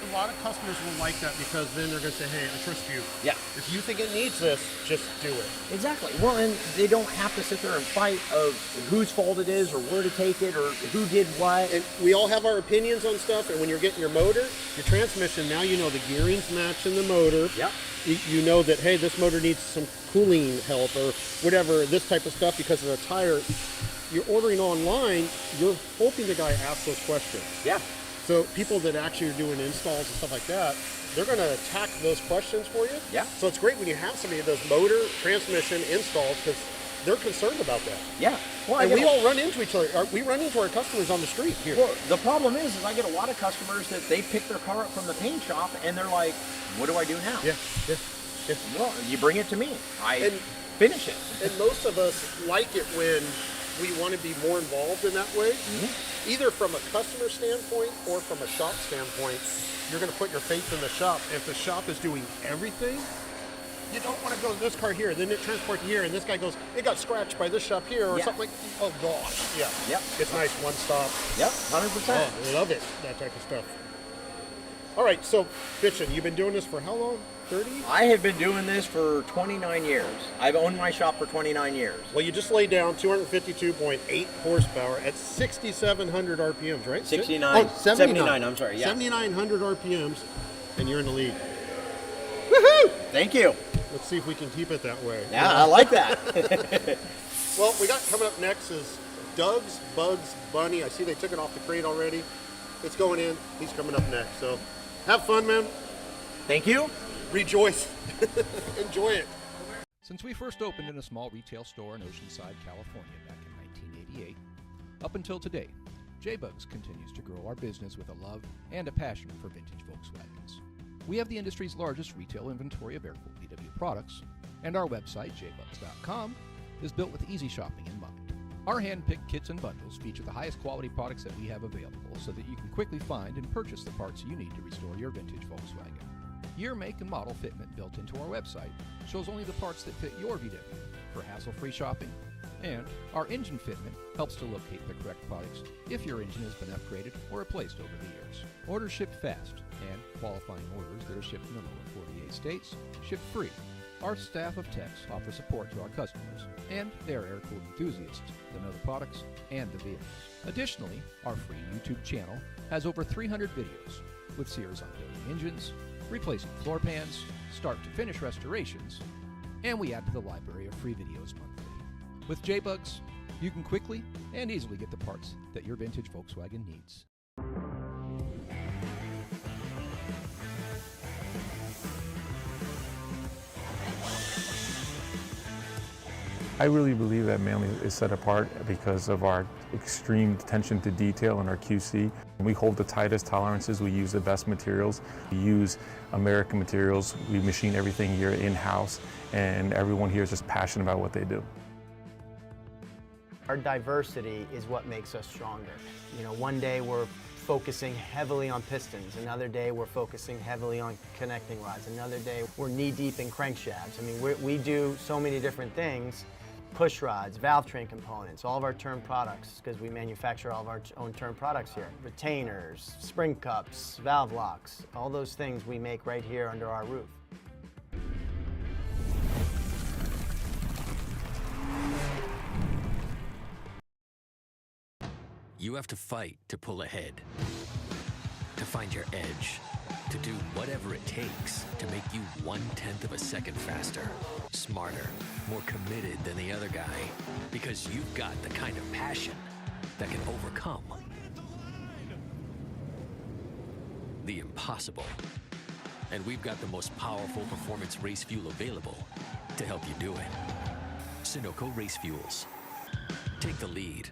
Speaker 2: customers will like that because then they're going to say, "Hey, I trust you.
Speaker 3: Yeah.
Speaker 2: If you think it needs this, just do it."
Speaker 3: Exactly. Well, and they don't have to sit there and fight of whose fault it is or where to take it or who did what.
Speaker 2: And we all have our opinions on stuff. And when you're getting your motor, your transmission, now you know the gearing's matching the motor.
Speaker 3: Yep.
Speaker 2: You know that, hey, this motor needs some cooling help or whatever, this type of stuff because of the tire. You're ordering online, you're hoping the guy asks those questions.
Speaker 3: Yeah.
Speaker 2: So people that actually are doing installs and stuff like that, they're going to attack those questions for you.
Speaker 3: Yeah.
Speaker 2: So it's great when you have somebody that does motor, transmission, installs, because they're concerned about that.
Speaker 3: Yeah. Well,
Speaker 2: and we all run into each other. We run into our customers on the street here.
Speaker 3: Well, the problem is I get a lot of customers that they pick their car up from the paint shop and they're like, "What do I do now?"
Speaker 2: Yeah.
Speaker 3: Well, you bring it to me. I finish it.
Speaker 2: And most of us like it when we want to be more involved in that way. Either from a customer standpoint or from a shop standpoint, you're going to put your faith in the shop. If the shop is doing everything, you don't want to go to this car here, then it transports here, and this guy goes, it got scratched by this shop here, or something like, oh gosh. Yeah.
Speaker 3: Yep.
Speaker 2: It's nice, one stop.
Speaker 3: Yep, 100%.
Speaker 2: Oh, I love it, that type of stuff. All right, so bitchin', you've been doing this for how long? 30?
Speaker 3: I have been doing this for 29 years. I've owned my shop for 29 years.
Speaker 2: Well, you just laid down 252.8 horsepower at 6,700 RPMs, right?
Speaker 3: 69. 79, I'm sorry, yeah.
Speaker 2: 7,900 RPMs, and you're in the lead. Woohoo!
Speaker 3: Thank you.
Speaker 2: Let's see if we can keep it that way.
Speaker 3: Yeah, I like that.
Speaker 2: Well, we got coming up next is Doug's Bugs Bunny. I see they took it off the crate already. It's going in. He's coming up next. So have fun, man.
Speaker 3: Thank you.
Speaker 2: rejoice, enjoy it.
Speaker 4: Since we first opened in a small retail store in Oceanside, California back in 1988, up until today, J-Bugs continues to grow our business with a love and a passion for vintage Volkswagens. We have the industry's largest retail inventory of air-cooled VW products, and our website, jbugs.com, is built with easy shopping in mind. Our hand-picked kits and bundles feature the highest quality products that we have available so that you can quickly find and purchase the parts you need to restore your vintage Volkswagen. Year, make, and model fitment built into our website shows only the parts that fit your VW for hassle-free shopping, and our engine fitment helps to locate the correct products if your engine has been upgraded or replaced over the years. Orders ship fast, and qualifying orders that are shipped in the lower 48 states ship free. Our staff of techs offer support to our customers, and they are air-cooled enthusiasts that know the products and the vehicles. Additionally, our free YouTube channel has over 300 videos with series on building engines, replacing floor pans, start-to-finish restorations, and we add to the library of free videos monthly. With J-Bugs, you can quickly and easily get the parts that your vintage Volkswagen needs.
Speaker 5: I really believe that Manly is set apart because of our extreme attention to detail and our QC. We hold the tightest tolerances, we use the best materials, we use American materials, we machine everything here in-house, and everyone here is just passionate about what they do.
Speaker 6: Our diversity is what makes us stronger. You know, one day we're focusing heavily on pistons, another day we're focusing heavily on connecting rods, another day we're knee-deep in crankshafts. I mean, we do so many different things. Push rods, valve train components, all of our turn products, because we manufacture all of our own turn products here. Retainers, spring cups, valve locks, all those things we make right here under our roof.
Speaker 7: You have to fight to pull ahead, to find your edge, to do whatever it takes to make you 1/10 of a second faster, smarter, more committed than the other guy, because you've got the kind of passion that can overcome the impossible. And we've got the most powerful performance race fuel available to help you do it. Sunoco Race Fuels. Take the lead.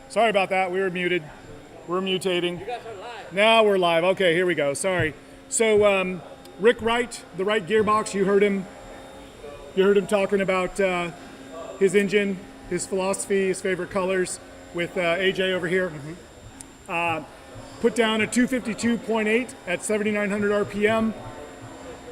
Speaker 1: Sorry about that. We were muted. We're mutating. You guys are live. Now we're live. Okay, here we go. Sorry. So Rick Wright, the Wright gearbox, you heard him talking about his engine, his philosophy, his favorite colors with AJ over here. Put down a 252.8 at 7,900 RPM,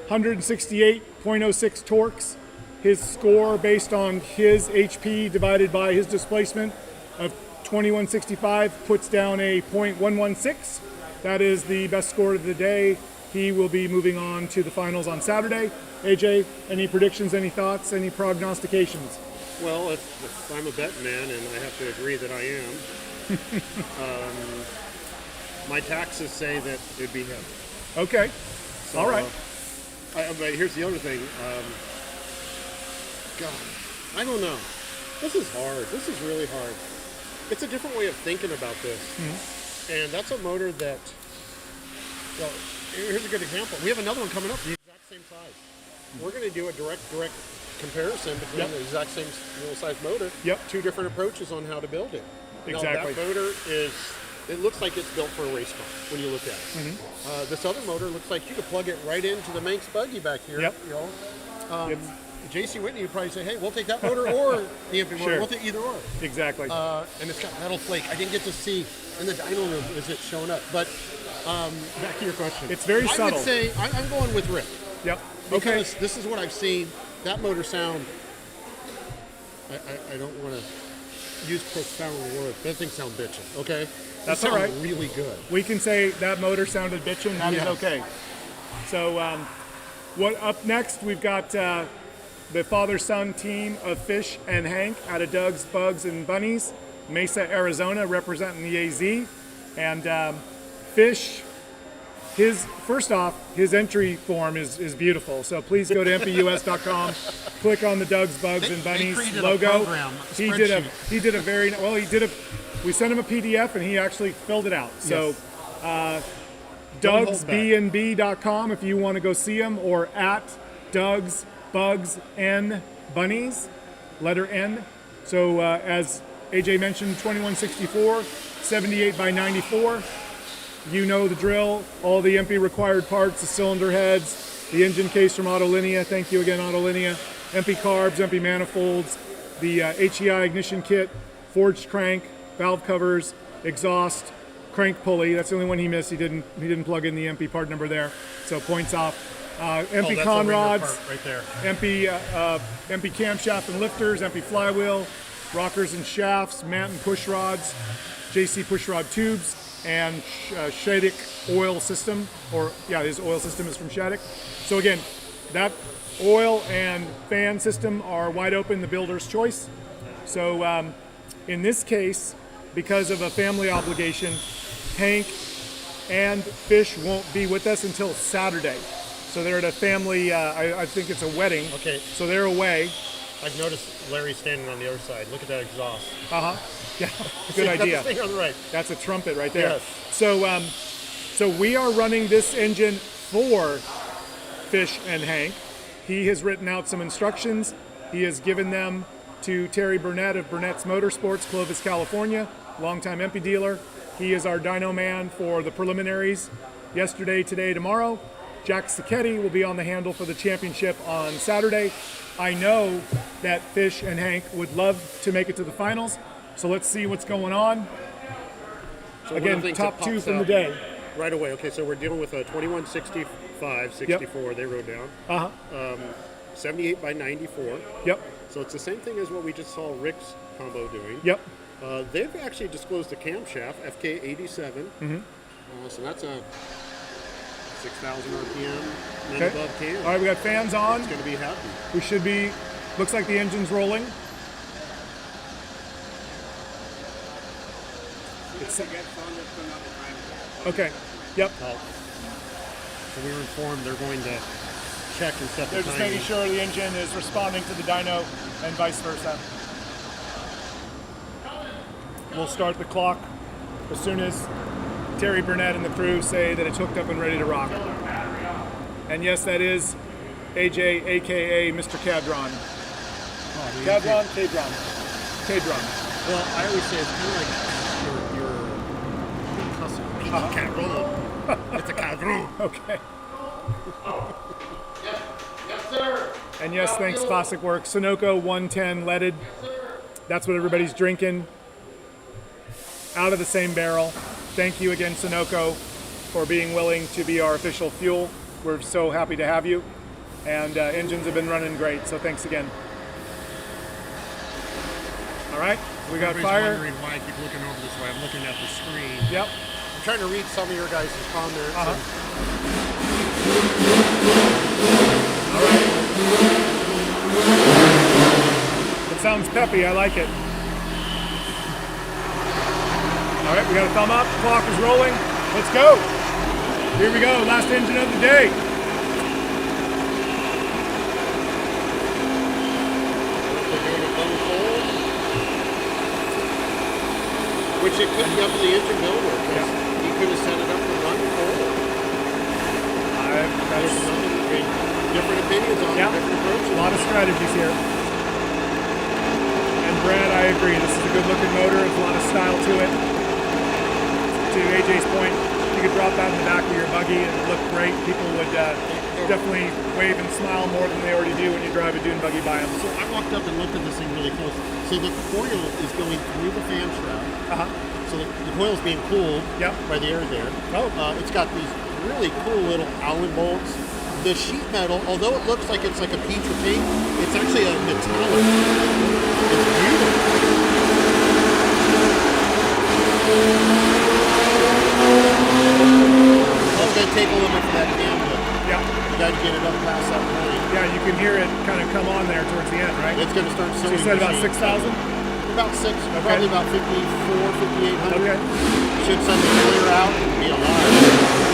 Speaker 1: 168.06 torques. His score based on his HP divided by his displacement of 2165 puts down a .116. That is the best score of the day. He will be moving on to the finals on Saturday. AJ, any predictions, any thoughts, any prognostications?
Speaker 2: Well, if I'm a betting man, and I have to agree that I am, my taxes say that it'd be him.
Speaker 1: Okay.
Speaker 2: So,
Speaker 1: all right.
Speaker 2: But here's the other thing. God, I don't know. This is hard. This is really hard. It's a different way of thinking about this. And that's a motor that, well, here's a good example. We have another one coming up, the exact same size. We're going to do a direct comparison between the exact same size motor. Two different approaches on how to build it.
Speaker 1: Exactly.
Speaker 2: Now, that motor it looks like it's built for a race car when you look at it. This other motor looks like you could plug it right into the Manx buggy back here. You know? J.C. Whitney would probably say, hey, we'll take that motor or the EMPI motor. We'll take either or.
Speaker 1: Exactly.
Speaker 2: And it's got metal flake. I didn't get to see in the dyno room is it showing up. But back to your question.
Speaker 1: It's very subtle.
Speaker 2: I would say I'm going with Rick.
Speaker 1: Yep.
Speaker 2: Because this is what I've seen. That motor sound, I don't want to use profound words. That thing sound bitchin', okay?
Speaker 1: That's all right.
Speaker 2: Really good.
Speaker 1: We can say that motor sounded bitchin'. That is okay. So what up next? We've got the father-son team of Fish and Hank out of Doug's Bugs and Bunnies, Mesa, Arizona, representing the AZ. And Fish, first off, his entry form is beautiful. So please go to empus.com, click on the Doug's Bugs and Bunnies logo. He did a very well. We sent him a PDF and he actually filled it out. So DougsBnB.com if you want to go see him, or at Doug's Bugs N Bunnies, letter N. So as AJ mentioned, 2164, 78 by 94. You know the drill. All the EMPI required parts, the cylinder heads, the engine case from Autolinea. Thank you again, Autolinea. EMPI carbs, EMPI manifolds, the HEI ignition kit, forged crank, valve covers, exhaust, crank pulley. That's the only one he missed. He didn't plug in the EMPI part number there. So points off. EMPI con rods,
Speaker 2: right there.
Speaker 1: EMPI camshaft and lifters, EMPI flywheel, rockers and shafts, Manton push rods, JC push rod tubes, and Shaddick oil system, his oil system is from Shaddick. So again, that oil and fan system are wide open, the builder's choice. So in this case, because of a family obligation, Hank and Fish won't be with us until Saturday. So they're at a family, I think it's a wedding.
Speaker 2: Okay.
Speaker 1: So they're away.
Speaker 2: I've noticed Larry standing on the other side. Look at that exhaust.
Speaker 1: Yeah, good idea.
Speaker 2: That's the thing on the right.
Speaker 1: That's a trumpet right there.
Speaker 2: Yes.
Speaker 1: So we are running this engine for Fish and Hank. He has written out some instructions. He has given them to Terry Burnett of Burnett's Motorsports, Clovis, California, longtime EMPI dealer. He is our dyno man for the preliminaries yesterday, today, tomorrow. Jack Sacchetti will be on the handle for the championship on Saturday. I know that Fish and Hank would love to make it to the finals, so let's see what's going on.
Speaker 2: So
Speaker 1: again, top two from the day.
Speaker 2: Right away. Okay, so we're dealing with a 2165, 64, they wrote down. 78 by 94.
Speaker 1: Yep.
Speaker 2: So it's the same thing as what we just saw Rick's combo doing.
Speaker 1: Yep.
Speaker 2: They've actually disclosed the camshaft, FK87. So that's a 6,000 RPM and above cam.
Speaker 1: All right, we got fans on.
Speaker 2: It's going to be happy.
Speaker 1: We should be, looks like the engine's rolling. Okay, yep.
Speaker 2: So we were informed they're going to check and set the
Speaker 1: They're just
Speaker 2: timing.
Speaker 1: making sure the engine is responding to the dyno and vice versa. We'll start the clock as soon as Terry Burnett and the crew say that it's hooked up and ready to rock. And yes, that is AJ, aka Mr. Cadron. Cadron, Cadron.
Speaker 2: Well, I always say it's kind of like Cabron. It's a cabron.
Speaker 1: Okay. And yes, thanks Classic Works. Sunoco 110 leaded. That's what everybody's drinking. Out of the same barrel. Thank you again, Sunoco, for being willing to be our official fuel. We're so happy to have you. And engines have been running great, so thanks again. All right, we got
Speaker 2: Everybody's
Speaker 1: fire.
Speaker 2: wondering why I keep looking over this way. I'm looking at the screen.
Speaker 1: Yep.
Speaker 2: I'm trying to read some of your guys' comments.
Speaker 1: All right. It sounds peppy. I like it. All right, we got a thumb up. Clock is rolling. Let's go. Here we go. Last engine of the day.
Speaker 2: Which it could be up to the engine builder. He could have set it up to run full. Different opinions on it, different approaches.
Speaker 1: A lot of strategies here. And Brad, I agree. This is a good looking motor. There's a lot of style to it. To AJ's point, you could drop that in the back of your buggy and it would look great. People would definitely wave and smile more than they already do when you drive a dune buggy by them.
Speaker 2: So I walked up and looked at this thing really close. So the coil is going through the fan shroud. So the coil is being cooled by the air there. It's got these really cool little Allen bolts. The sheet metal, although it looks like it's like a peach or pink, it's actually a metallic. It's beautiful. It's going to take a little bit for that cam to. You got to get it up past that point.
Speaker 1: Yeah, you can hear it kind of come on there towards the end, right?
Speaker 2: It's going to start
Speaker 1: So
Speaker 2: sewing.
Speaker 1: you said about 6,000?
Speaker 2: About 6, probably about 54, 5,800.
Speaker 1: Okay.
Speaker 2: Should something clear out and be alive.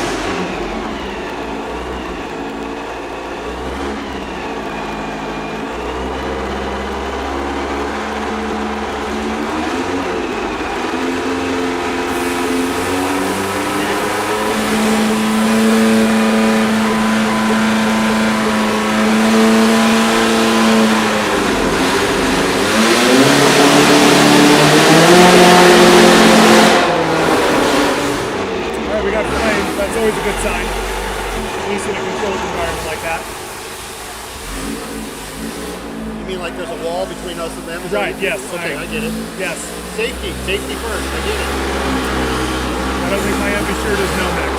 Speaker 1: Always a good sign, at least in a controlled environment like that.
Speaker 2: You mean like there's a wall between us and them?
Speaker 1: Right, yes.
Speaker 2: Okay, I get it.
Speaker 1: Yes.
Speaker 2: Safety first, I get it.
Speaker 1: I don't think my EMPI shirt is Nomex.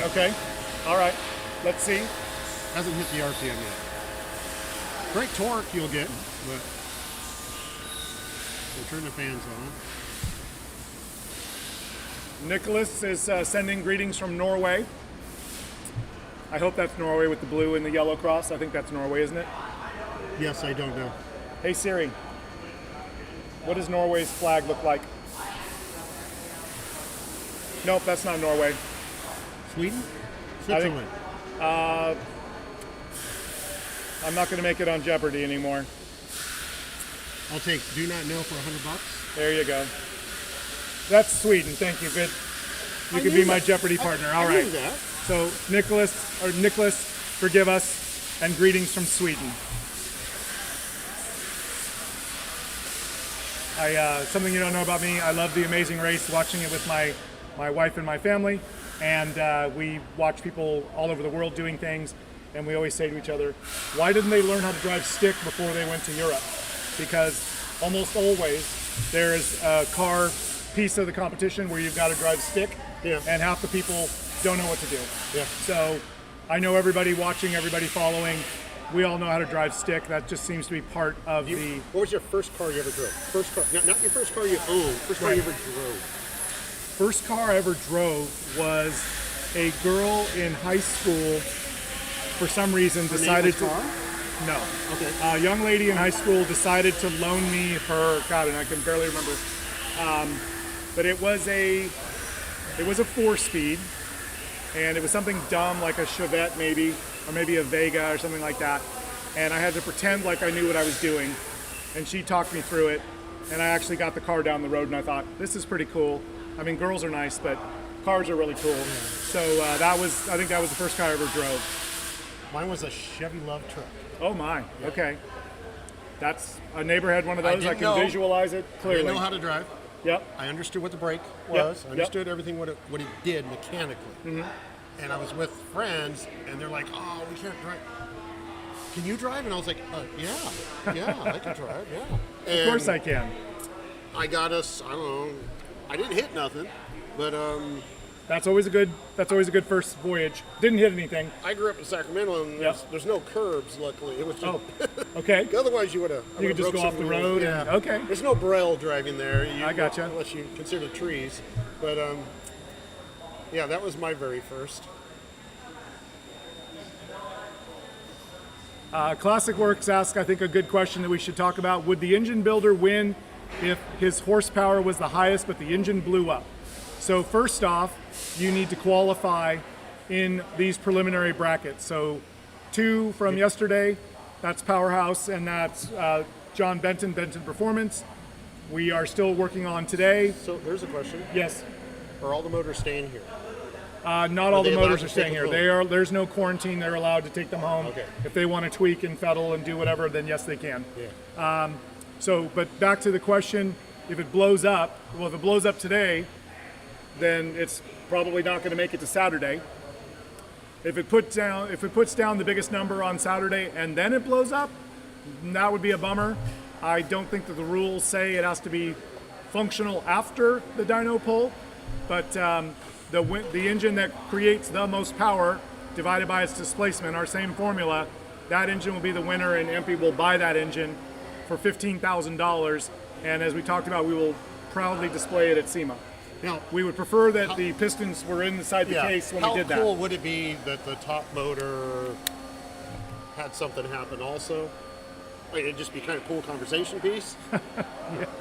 Speaker 1: Okay. All right. Let's see.
Speaker 2: Hasn't hit the RPM yet. Great torque you'll get, but we'll turn the fans on.
Speaker 1: Nicholas is sending greetings from Norway. I hope that's Norway with the blue and the yellow cross. I think that's Norway, isn't it?
Speaker 2: Yes, I don't know.
Speaker 1: Hey Siri, what does Norway's flag look like? Nope, that's not Norway.
Speaker 2: Sweden? Switzerland.
Speaker 1: I'm not going to make it on Jeopardy anymore.
Speaker 2: I'll take do not know for $100.
Speaker 1: There you go. That's Sweden. Thank you. Good. You can be my Jeopardy partner. All right. So Nicholas, forgive us, and greetings from Sweden. Something you don't know about me, I love The Amazing Race, watching it with my wife and my family. And we watch people all over the world doing things, and we always say to each other, why didn't they learn how to drive stick before they went to Europe? Because almost always there is a car piece of the competition where you've got to drive stick, and half the people don't know what to do. So I know everybody watching, everybody following, we all know how to drive stick. That just seems to be part of the...
Speaker 2: What was your first car you ever drove? First car, not your first car you owned, first car you ever drove.
Speaker 1: First car I ever drove was a girl in high school. For some reason, decided to. No.
Speaker 2: Okay.
Speaker 1: A young lady in high school decided to loan me her. God, and I can barely remember. but it was a 4-speed, and it was something dumb like a Chevette maybe, or maybe a Vega or something like that. And I had to pretend like I knew what I was doing, and she talked me through it, and I actually got the car down the road, and I thought, this is pretty cool. I mean, girls are nice, but cars are really cool. So I think that was the first car I ever drove.
Speaker 2: Mine was a Chevy Love truck.
Speaker 1: Oh my, okay. That's, a neighbor had one of those. I
Speaker 2: didn't
Speaker 1: can
Speaker 2: know.
Speaker 1: visualize it
Speaker 2: I
Speaker 1: clearly.
Speaker 2: didn't know how to drive.
Speaker 1: Yep.
Speaker 2: I understood what the brake was.
Speaker 1: Yep.
Speaker 2: I understood everything what it did mechanically.
Speaker 1: Mm-hmm.
Speaker 2: And I was with friends, and they're like, "Oh, we can't drive. Can you drive?" And I was like, "Yeah, I can drive. Yeah."
Speaker 1: Of course I can.
Speaker 2: I got us. I don't know. I didn't hit nothing, but
Speaker 1: That's always a good first voyage. Didn't hit anything.
Speaker 2: I grew up in Sacramento, and there's no curbs. Luckily, it was just.
Speaker 1: Oh, okay.
Speaker 2: Otherwise, you would have.
Speaker 1: You could just go off the road.
Speaker 2: Yeah.
Speaker 1: And, okay.
Speaker 2: There's no braille driving there.
Speaker 1: I gotcha.
Speaker 2: Unless you consider trees, but yeah, that was my very first.
Speaker 1: Classic Works asks, I think, a good question that we should talk about. Would the engine builder win if his horsepower was the highest, but the engine blew up? So first off, you need to qualify in these preliminary brackets. So 2 from yesterday, that's Powerhouse, and that's John Benton Performance. We are still working on today.
Speaker 2: So there's a question.
Speaker 1: Yes.
Speaker 2: Are all the motors staying here?
Speaker 1: Not all the
Speaker 2: they allowed
Speaker 1: motors
Speaker 2: to
Speaker 1: are staying
Speaker 2: take them
Speaker 1: here.
Speaker 2: home?
Speaker 1: There's no quarantine. They're allowed to take them home.
Speaker 2: Okay.
Speaker 1: If they want to tweak and fettle and do whatever, then yes, they can.
Speaker 2: Yeah.
Speaker 1: But back to the question, if it blows up, well, if it blows up today, then it's probably not going to make it to Saturday. If it puts down the biggest number on Saturday and then it blows up, that would be a bummer. I don't think that the rules say it has to be functional after the dyno pull, but the engine that creates the most power divided by its displacement, our same formula, that engine will be the winner, and EMPI will buy that engine for $15,000. And as we talked about, we will proudly display it at SEMA.
Speaker 2: Now,
Speaker 1: We would prefer that the pistons were inside the case when we did that.
Speaker 2: How cool would it be that the top motor had something happen also? Like, it'd just be kind of cool conversation piece.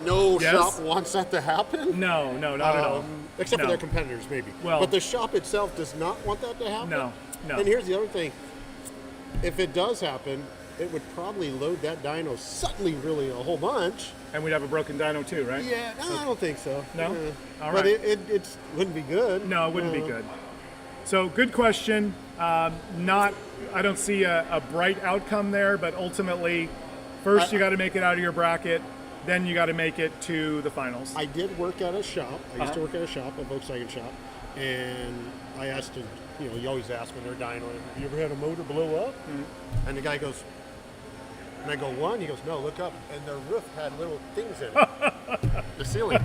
Speaker 2: No
Speaker 1: Yes.
Speaker 2: shop wants that to happen.
Speaker 1: No, not at all.
Speaker 2: Except for
Speaker 1: No.
Speaker 2: their competitors, maybe.
Speaker 1: Well-
Speaker 2: but the shop itself does not want that to happen.
Speaker 1: No.
Speaker 2: And here's the other thing: if it does happen, it would probably load that dyno suddenly, really a whole bunch.
Speaker 1: And we'd have a broken dyno too, right?
Speaker 2: Yeah, no, I don't think so.
Speaker 1: No? All
Speaker 2: But
Speaker 1: right.
Speaker 2: it wouldn't be good.
Speaker 1: No, it wouldn't be good. So good question. I don't see a bright outcome there, but ultimately, first you got to make it out of your bracket, then you got to make it to the finals.
Speaker 2: I did work at a shop. I used to work at a shop, a Volkswagen shop, and I asked him, you always ask when they're dying, have you ever had a motor blow up? Mm-hmm. And the guy goes, and I go, one? He goes, no, look up. And their roof had little things in it. The ceiling.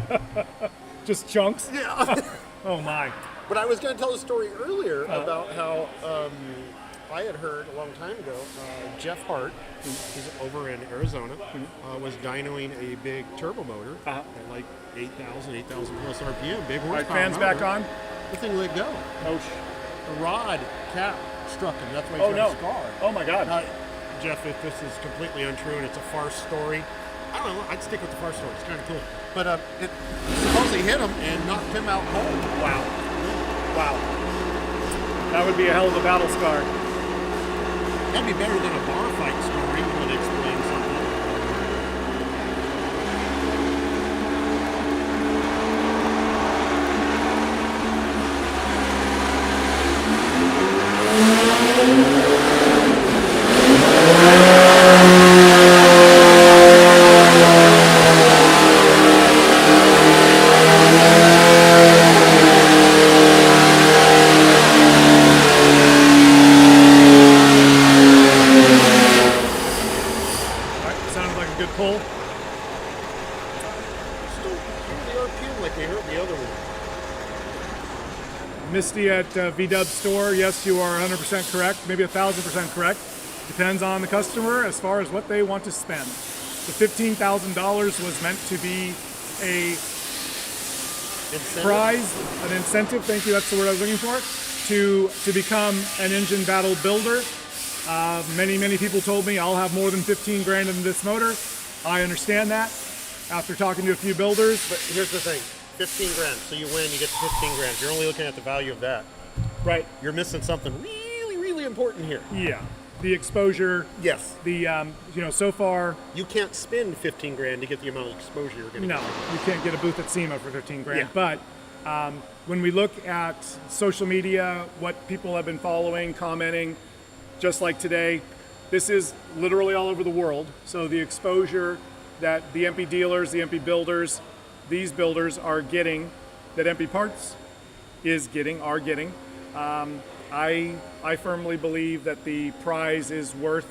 Speaker 1: Just chunks?
Speaker 2: Yeah.
Speaker 1: Oh my.
Speaker 2: But I was going to tell a story earlier about how I had heard a long time ago, Jeff Hart, who's over in Arizona, was dynoing a big turbo motor at like 8,000 plus RPM, big horsepower.
Speaker 1: All right, fans
Speaker 2: motor.
Speaker 1: back on.
Speaker 2: The thing let go.
Speaker 1: Oh,
Speaker 2: The rod cap struck him. That's why
Speaker 1: oh
Speaker 2: he's
Speaker 1: no.
Speaker 2: got a scar.
Speaker 1: Oh my God.
Speaker 2: Now, Jeff, if this is completely untrue and it's a farce story, I don't know. I'd stick with the farce story. It's kind of cool. But it supposedly hit him and knocked him out cold.
Speaker 1: Wow. Wow. That would be a hell of a battle scar.
Speaker 2: That'd be better than a bar fight story that explains something.
Speaker 1: All right, sounded like a good pull.
Speaker 2: Still hear the RPM like they heard the other one.
Speaker 1: Misty at VW store, yes, you are 100% correct, maybe 1,000% correct. Depends on the customer as far as what they want to spend. The $15,000 was meant to be a prize, an incentive, thank you, that's the word I was looking for, to become an engine battle builder. Many people told me I'll have more than 15 grand in this motor. I understand that after talking to a few builders.
Speaker 2: But here's the thing. 15 grand. So you win, you get 15 grand. If you're only looking at the value of that,
Speaker 1: Right.
Speaker 2: you're missing something really, really important here.
Speaker 1: Yeah. The exposure.
Speaker 2: Yes.
Speaker 1: The so far,
Speaker 2: You can't spend 15 grand to get the amount of exposure you're going to
Speaker 1: no,
Speaker 2: get.
Speaker 1: you can't get a booth at SEMA for 15 grand.
Speaker 2: Yeah.
Speaker 1: But when we look at social media, what people have been following, commenting, just like today, this is literally all over the world. So the exposure that the EMPI dealers, the EMPI builders, these builders are getting, that EMPI Parts are getting. I firmly believe that the prize is worth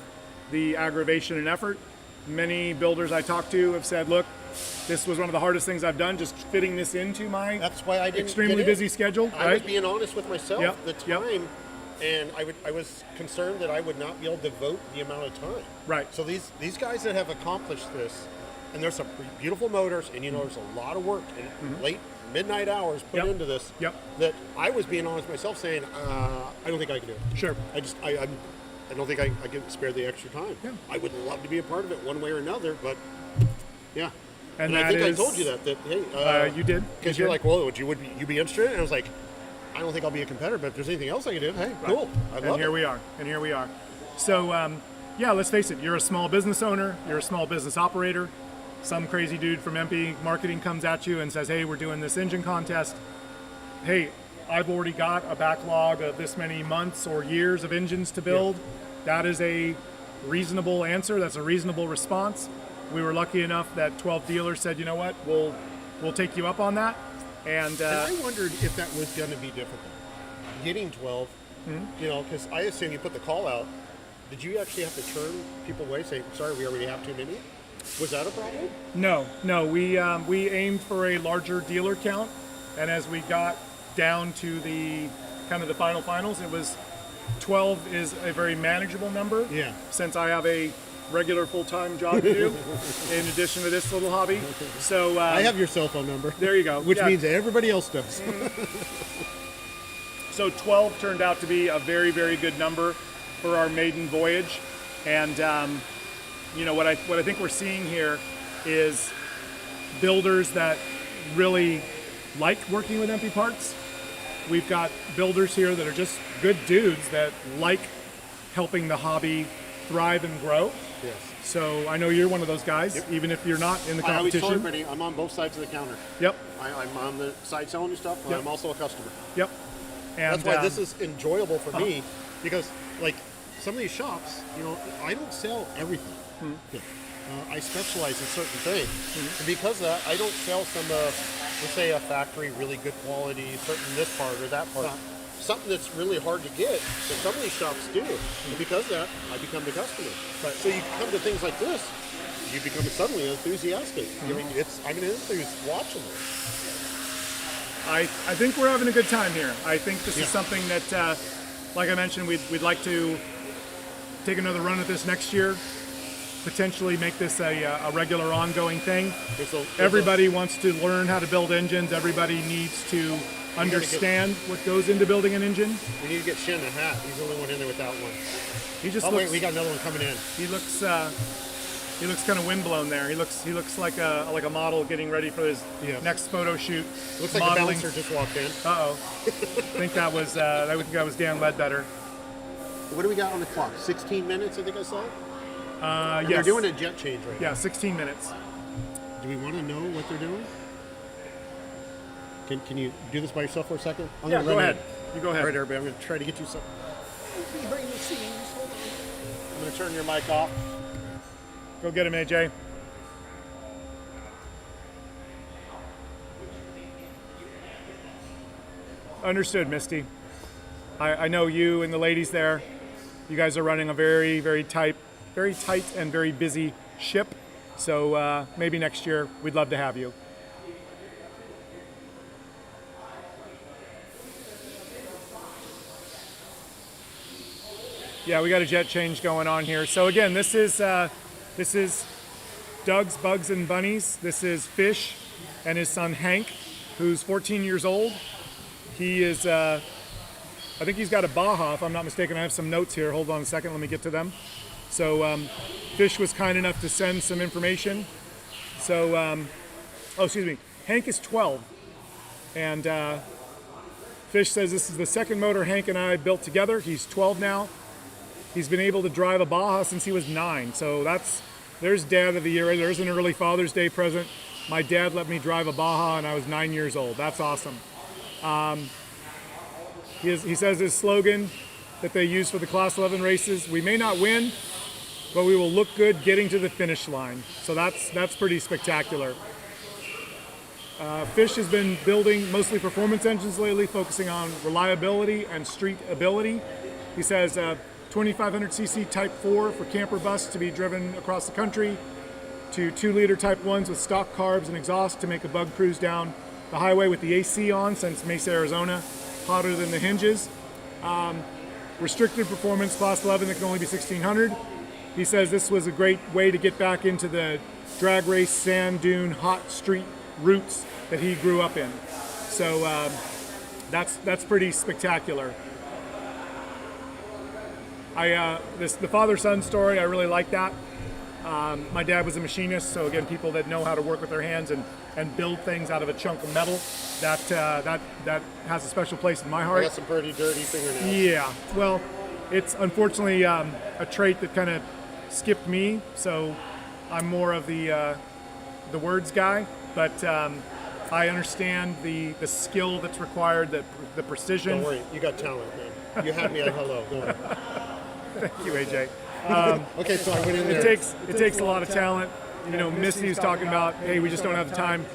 Speaker 1: the aggravation and effort. Many builders I talked to have said, look, this was one of the hardest things I've done, just fitting this into my
Speaker 2: That's why I didn't
Speaker 1: extremely
Speaker 2: get in.
Speaker 1: busy schedule.
Speaker 2: I was
Speaker 1: Right?
Speaker 2: being honest with myself.
Speaker 1: Yep,
Speaker 2: The
Speaker 1: yep.
Speaker 2: time, and I was concerned that I would not be able to devote the amount of time.
Speaker 1: Right.
Speaker 2: So these guys that have accomplished this, and there's some beautiful motors, and there's a lot of work and late midnight hours put
Speaker 1: Yep.
Speaker 2: into this.
Speaker 1: Yep.
Speaker 2: That I was being honest with myself, saying I don't think I can do it.
Speaker 1: Sure.
Speaker 2: I don't think I can spare the extra time.
Speaker 1: Yeah.
Speaker 2: I would love to be a part of it one way or another, but yeah.
Speaker 1: And
Speaker 2: I
Speaker 1: that
Speaker 2: think
Speaker 1: is-
Speaker 2: I told you that hey,
Speaker 1: you did.
Speaker 2: because
Speaker 1: You
Speaker 2: you're
Speaker 1: did.
Speaker 2: like, well, would you be interested? And I was like, I don't think I'll be a competitor, but if there's anything else I can do, hey, cool. I love
Speaker 1: And here
Speaker 2: it.
Speaker 1: we are. And here we are. So, yeah, let's face it. You're a small business owner. You're a small business operator. Some crazy dude from MP Marketing comes at you and says, hey, we're doing this engine contest. Hey, I've already got a backlog of this many months or years of engines to build. That is a reasonable answer. That's a reasonable response. We were lucky enough that 12 dealers said, you know what, we'll take you up on that. And
Speaker 2: And I wondered if that was going to be difficult. Getting 12, because I assume you put the call out. Did you actually have to turn people away, say, sorry, we already have too many? Was that a problem?
Speaker 1: No. We aimed for a larger dealer count, and as we got down to the kind of the finals, it was 12 is a very manageable number.
Speaker 2: Yeah.
Speaker 1: Since I have a regular full-time job to do, in addition to this little hobby. So
Speaker 2: I have your cell phone number.
Speaker 1: There you go.
Speaker 2: Which
Speaker 1: Yeah.
Speaker 2: means everybody else does.
Speaker 1: So 12 turned out to be a very, very good number for our maiden voyage. And what I think we're seeing here is builders that really like working with MP Parts. We've got builders here that are just good dudes that like helping the hobby thrive and grow.
Speaker 2: Yes.
Speaker 1: So I know you're one of those guys,
Speaker 2: Yep.
Speaker 1: even if you're not in the
Speaker 2: I always tell
Speaker 1: competition.
Speaker 2: everybody, I'm on both sides of the counter.
Speaker 1: Yep,
Speaker 2: I'm on the side selling you stuff, but
Speaker 1: Yep.
Speaker 2: I'm also a customer.
Speaker 1: yep. And
Speaker 2: That's why this is enjoyable for me, because like some of these shops, I don't sell everything. Yeah. I specialize in certain things, and because of that, I don't sell some, let's say, a factory really good quality, certain this part or that part, something that's really hard to get. That some of these shops do, and because of that, I become the customer.
Speaker 1: Right.
Speaker 2: So you come to things like this, you become suddenly enthusiastic. I mean, I'm an enthusiast watching this.
Speaker 1: I think we're having a good time here. I think this
Speaker 2: Yeah.
Speaker 1: is something that, like I mentioned, we'd like to take another run at this next year, potentially make this a regular ongoing thing. Everybody wants to learn how to build engines. Everybody needs to understand what goes into building an engine.
Speaker 2: We need to get Shin a hat. He's the only one in there without one.
Speaker 1: He just
Speaker 2: Oh
Speaker 1: looks,
Speaker 2: wait, we got another one coming in.
Speaker 1: he looks kind of windblown there. He looks like a model getting ready for his
Speaker 2: Yes.
Speaker 1: next photo shoot.
Speaker 2: Looks like
Speaker 1: modeling.
Speaker 2: a bouncer just walked in.
Speaker 1: Uh-oh. I think that was Dan Ledbetter.
Speaker 2: What do we got on the clock? 16 minutes, I think I saw. And
Speaker 1: Yes.
Speaker 2: They're doing a jet change right
Speaker 1: Yeah, 16 minutes.
Speaker 2: now. Do we want to know what they're doing? Can you do this by yourself for a second? I'm
Speaker 1: Yeah,
Speaker 2: gonna
Speaker 1: go
Speaker 2: run
Speaker 1: ahead.
Speaker 2: in.
Speaker 1: You go ahead.
Speaker 2: All right, everybody, I'm going to try to get you some. Behind the scenes, hold on. I'm going to turn your mic off.
Speaker 1: Go get him, AJ. Understood, Misty. I know you and the ladies there. You guys are running a very, very tight and very busy ship. So maybe next year we'd love to have you. Yeah, we got a jet change going on here. So again, this is Doug's Bugs and Bunnies. This is Fish and his son Hank, who's 14 years old. He is, I think he's got a Baja, if I'm not mistaken. I have some notes here. Hold on a second, let me get to them. So Fish was kind enough to send some information. So, Hank is 12. And Fish says this is the second motor Hank and I built together. He's 12 now. He's been able to drive a Baja since he was 9. So there's Dad of the Year. There's an early Father's Day present. My dad let me drive a Baja and I was 9 years old. That's awesome. He says his slogan that they use for the Class 11 races, we may not win, but we will look good getting to the finish line. So that's pretty spectacular. Fish has been building mostly performance engines lately, focusing on reliability and street ability. He says 2500cc Type 4 for camper bus to be driven across the country, to 2-liter Type 1s with stock carbs and exhaust to make a bug cruise down the highway with the AC on, since Mesa, Arizona, hotter than the hinges. Restricted performance Class 11 that can only be 1600. He says this was a great way to get back into the drag race, sand dune, hot street routes that he grew up in. So that's pretty spectacular. The father-son story, I really like that. My dad was a machinist, so again, people that know how to work with their hands and build things out of a chunk of metal, that has a special place in my heart.
Speaker 2: I got some pretty dirty fingernails.
Speaker 1: Yeah, well, it's unfortunately a trait that kind of skipped me, so I'm more of the words guy, but I understand the skill that's required, the precision.
Speaker 2: Don't worry, you got talent, man. You had me at hello. Don't worry.
Speaker 1: Thank you, AJ.
Speaker 2: Okay, so I went in there.
Speaker 1: It takes a lot of talent. You know, Misty was talking about, hey, we just don't have the time.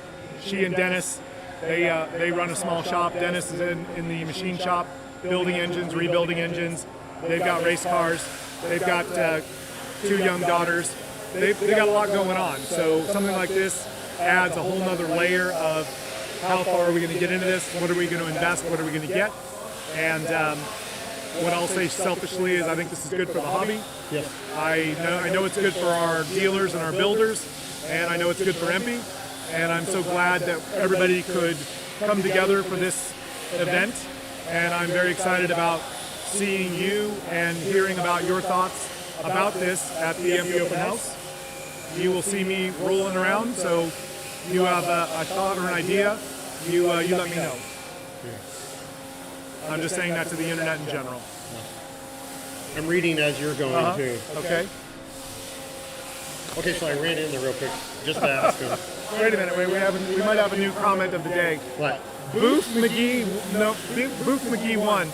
Speaker 1: She and Dennis, they run a small shop. Dennis is in the machine shop, building engines, rebuilding engines. They've got race cars. They've got 2 young daughters. They've got a lot going on. So something like this adds a whole nother layer of how far are we going to get into this? What are we going to invest? What are we going to get? And what I'll say selfishly is I think this is good for the hobby.
Speaker 2: Yes.
Speaker 1: I know it's good for our dealers and our builders, and I know it's good for EMPI. And I'm so glad that everybody could come together for this event. And I'm very excited about seeing you and hearing about your thoughts about this at the EMPI Open House. You will see me rolling around, so you have a thought or an idea, you let me know. I'm just saying that to the internet in general.
Speaker 2: I'm reading as you're going too.
Speaker 1: Okay.
Speaker 2: Okay, so I ran in there real quick just to ask him.
Speaker 1: Wait a minute. We might have a new comment of the day.
Speaker 2: What?
Speaker 1: Booth McGee 1,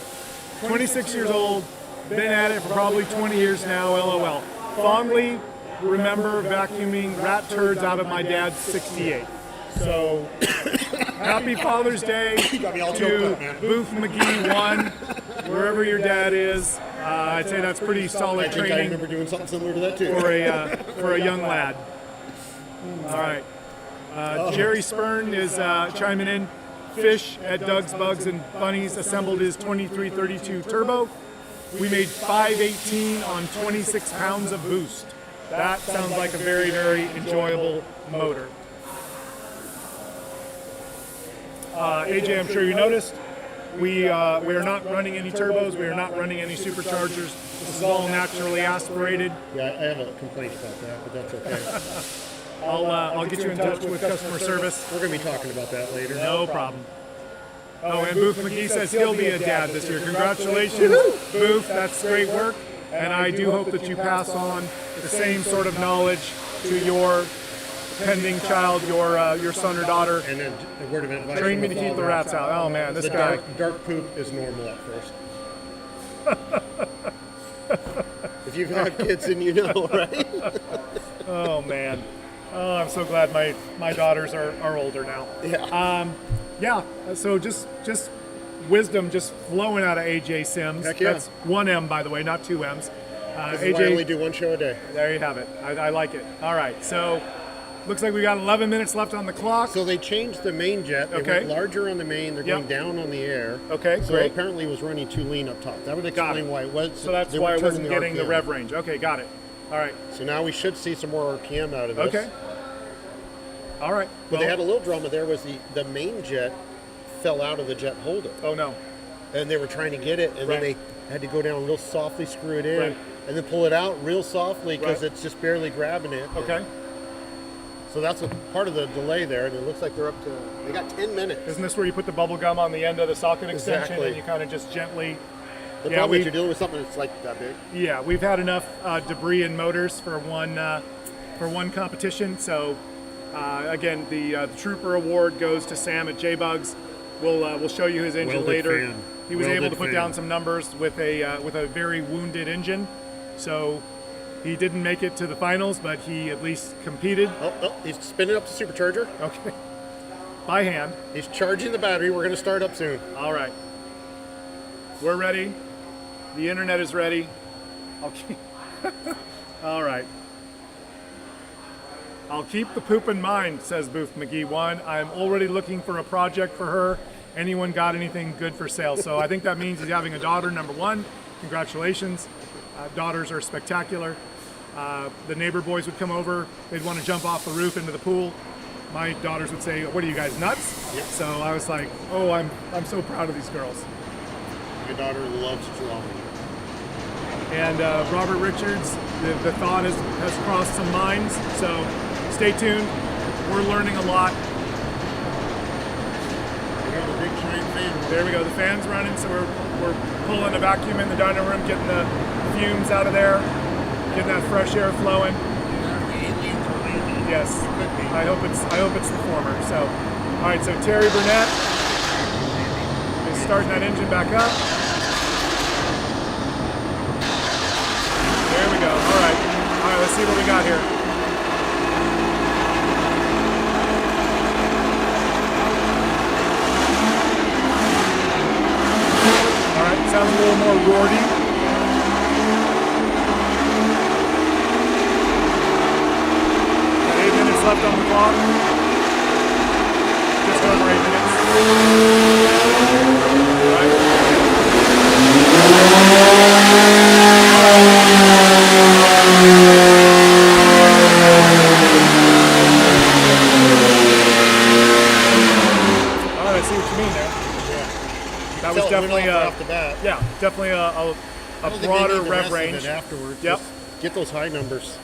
Speaker 1: 26 years old, been at it for probably 20 years now. LOL. Fondly remember vacuuming rat turds out of my dad's 68. So, happy Father's Day to Booth McGee 1, wherever your dad is. I'd say that's pretty solid
Speaker 2: I think I
Speaker 1: training
Speaker 2: remember doing something similar to that too.
Speaker 1: for a young lad. All right. Jerry Spurn is chiming in. Fish at Doug's Bugs and Bunnies assembled his 2332 Turbo. We made 518 on 26 pounds of boost. That sounds like a very, very enjoyable motor. AJ, I'm sure you noticed, we are not running any turbos. We are not running any superchargers. This is all naturally aspirated.
Speaker 2: Yeah, I have a complaint about that, but that's okay.
Speaker 1: I'll get you in touch with customer service.
Speaker 2: We're going to be talking about that later.
Speaker 1: No problem. Oh, and Booth McGee says he'll be a dad this year. Congratulations, Booth. That's great work. And I do hope that you pass on the same sort of knowledge to your pending child, your son or daughter.
Speaker 2: And then a word of advice.
Speaker 1: Train me to keep the rats out. Oh man, this guy.
Speaker 2: Dark poop is normal at first. If you've had kids, then you know, right?
Speaker 1: Oh man. Oh, I'm so glad my daughters are older now.
Speaker 2: Yeah.
Speaker 1: So just wisdom just flowing out of AJ Sims.
Speaker 2: Heck yeah.
Speaker 1: That's 1 M, by the way, not 2 M's.
Speaker 2: This is why I only do 1 show a day.
Speaker 1: There you have it. I like it. All right. So looks like we got 11 minutes left on the clock.
Speaker 2: So they changed the main jet. They went larger on the main. They're going down on the air.
Speaker 1: Okay,
Speaker 2: so
Speaker 1: great.
Speaker 2: apparently it was running too lean up top. That would explain why it was.
Speaker 1: So that's why I wasn't getting the rev range. Okay, got it. All right.
Speaker 2: So now we should see some more RPM out of this.
Speaker 1: Okay. All right.
Speaker 2: But they had a little drama there was the main jet fell out of the jet holder.
Speaker 1: Oh, no.
Speaker 2: And they were trying to get it, and then they had to go down real softly, screw it in, and then pull it out real softly because it's just barely grabbing it.
Speaker 1: Okay.
Speaker 2: So that's a part of the delay there, and it looks like they got 10 minutes.
Speaker 1: Isn't this where you put the bubble gum on the end of the socket extension
Speaker 2: Exactly.
Speaker 1: and you kind of just gently?
Speaker 2: The problem is you're dealing with something that's like that big.
Speaker 1: Yeah, we've had enough debris and motors for one competition. So again, the Trooper Award goes to Sam at J-Bugs. We'll show you his engine
Speaker 2: Welded
Speaker 1: later.
Speaker 2: fan.
Speaker 1: He was
Speaker 2: Welded
Speaker 1: able to put
Speaker 2: fan.
Speaker 1: down some numbers with a very wounded engine. So he didn't make it to the finals, but he at least competed.
Speaker 2: Oh, he's spinning up the supercharger.
Speaker 1: Okay. By hand.
Speaker 2: He's charging the battery. We're going to start up soon.
Speaker 1: All right. We're ready. The internet is ready. Okay. All right. I'll keep the poop in mind, says Booth McGee 1. I'm already looking for a project for her. Anyone got anything good for sale? So I think that means he's having a daughter, number one. Congratulations. Daughters are spectacular. The neighbor boys would come over. They'd want to jump off the roof into the pool. My daughters would say, "What are you guys, nuts?"
Speaker 2: Yep.
Speaker 1: So I was like, "Oh, I'm so proud of these girls."
Speaker 2: My daughter loves drawing.
Speaker 1: And Robert Richards, the thought has crossed some minds. So stay tuned. We're learning a lot.
Speaker 2: We have a big giant fan.
Speaker 1: There we go. The fan's running, so we're pulling a vacuum in the dyno room, getting the fumes out of there, getting that fresh air flowing. Yes, I hope it's the former. So, all right. So Terry Burnett is starting that engine back up. There we go. All right. Let's see what we got here. All right. Sounds a little more roarty. 8 minutes left on the clock. Just over 8 minutes. All right, I see what you mean there. That was definitely
Speaker 2: off the bat.
Speaker 1: definitely a
Speaker 2: I don't think they
Speaker 1: broader
Speaker 2: need the
Speaker 1: rev
Speaker 2: rest of it
Speaker 1: range.
Speaker 2: afterwards.
Speaker 1: Yep.
Speaker 2: Just get those high numbers.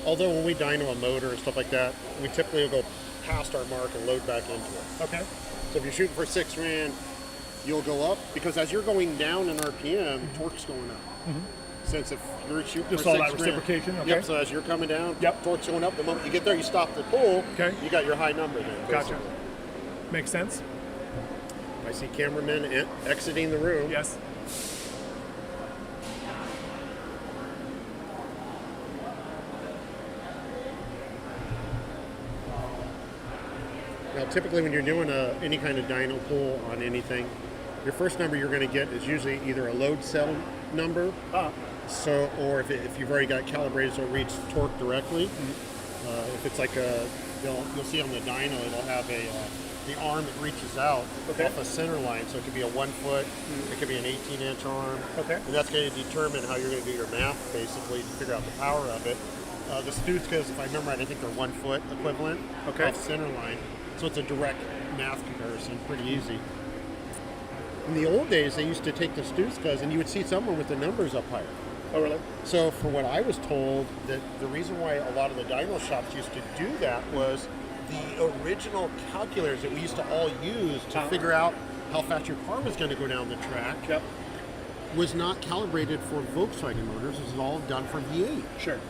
Speaker 2: Although when we dyno a motor and stuff like that, we typically will go past our mark and load back into it.
Speaker 1: Okay.
Speaker 2: So if you're shooting for 6 Rand, you'll go up because as you're going down in RPM, torque's going up. Since if you're shooting
Speaker 1: Just
Speaker 2: for
Speaker 1: all
Speaker 2: 6
Speaker 1: that
Speaker 2: Rand,
Speaker 1: reciprocation, okay.
Speaker 2: Yep. So as you're coming down,
Speaker 1: Yep.
Speaker 2: torque's going up. The moment you get there, you stop the pull.
Speaker 1: Okay.
Speaker 2: You got your high number then.
Speaker 1: Gotcha.
Speaker 2: Basically.
Speaker 1: Makes sense.
Speaker 2: I see cameramen exiting the room.
Speaker 1: Yes.
Speaker 2: Now, typically when you're doing any kind of dyno pull on anything, your first number you're going to get is usually either a load cell number, so or if you've already got calibrated so it reads torque directly. If it's like you'll see on the dyno it'll have the arm that reaches out off a center line, so it could be a 1 foot, it could be an 18-inch arm, and that's going to determine how you're going to do your math basically to figure out the power of it. The Stutzkas, if I remember right, I think they're 1 foot equivalent off center line. So it's a direct math comparison, pretty easy. In the old days, they used to take the Stutzkas and you would see someone with the numbers up higher.
Speaker 1: Oh, really?
Speaker 2: So for what I was told, that the reason why a lot of the dyno shops used to do that was the original calculators that we used to all use to figure out how fast your car was going to go down the track was not calibrated for Volkswagen motors. It was all done for V8.
Speaker 1: Sure.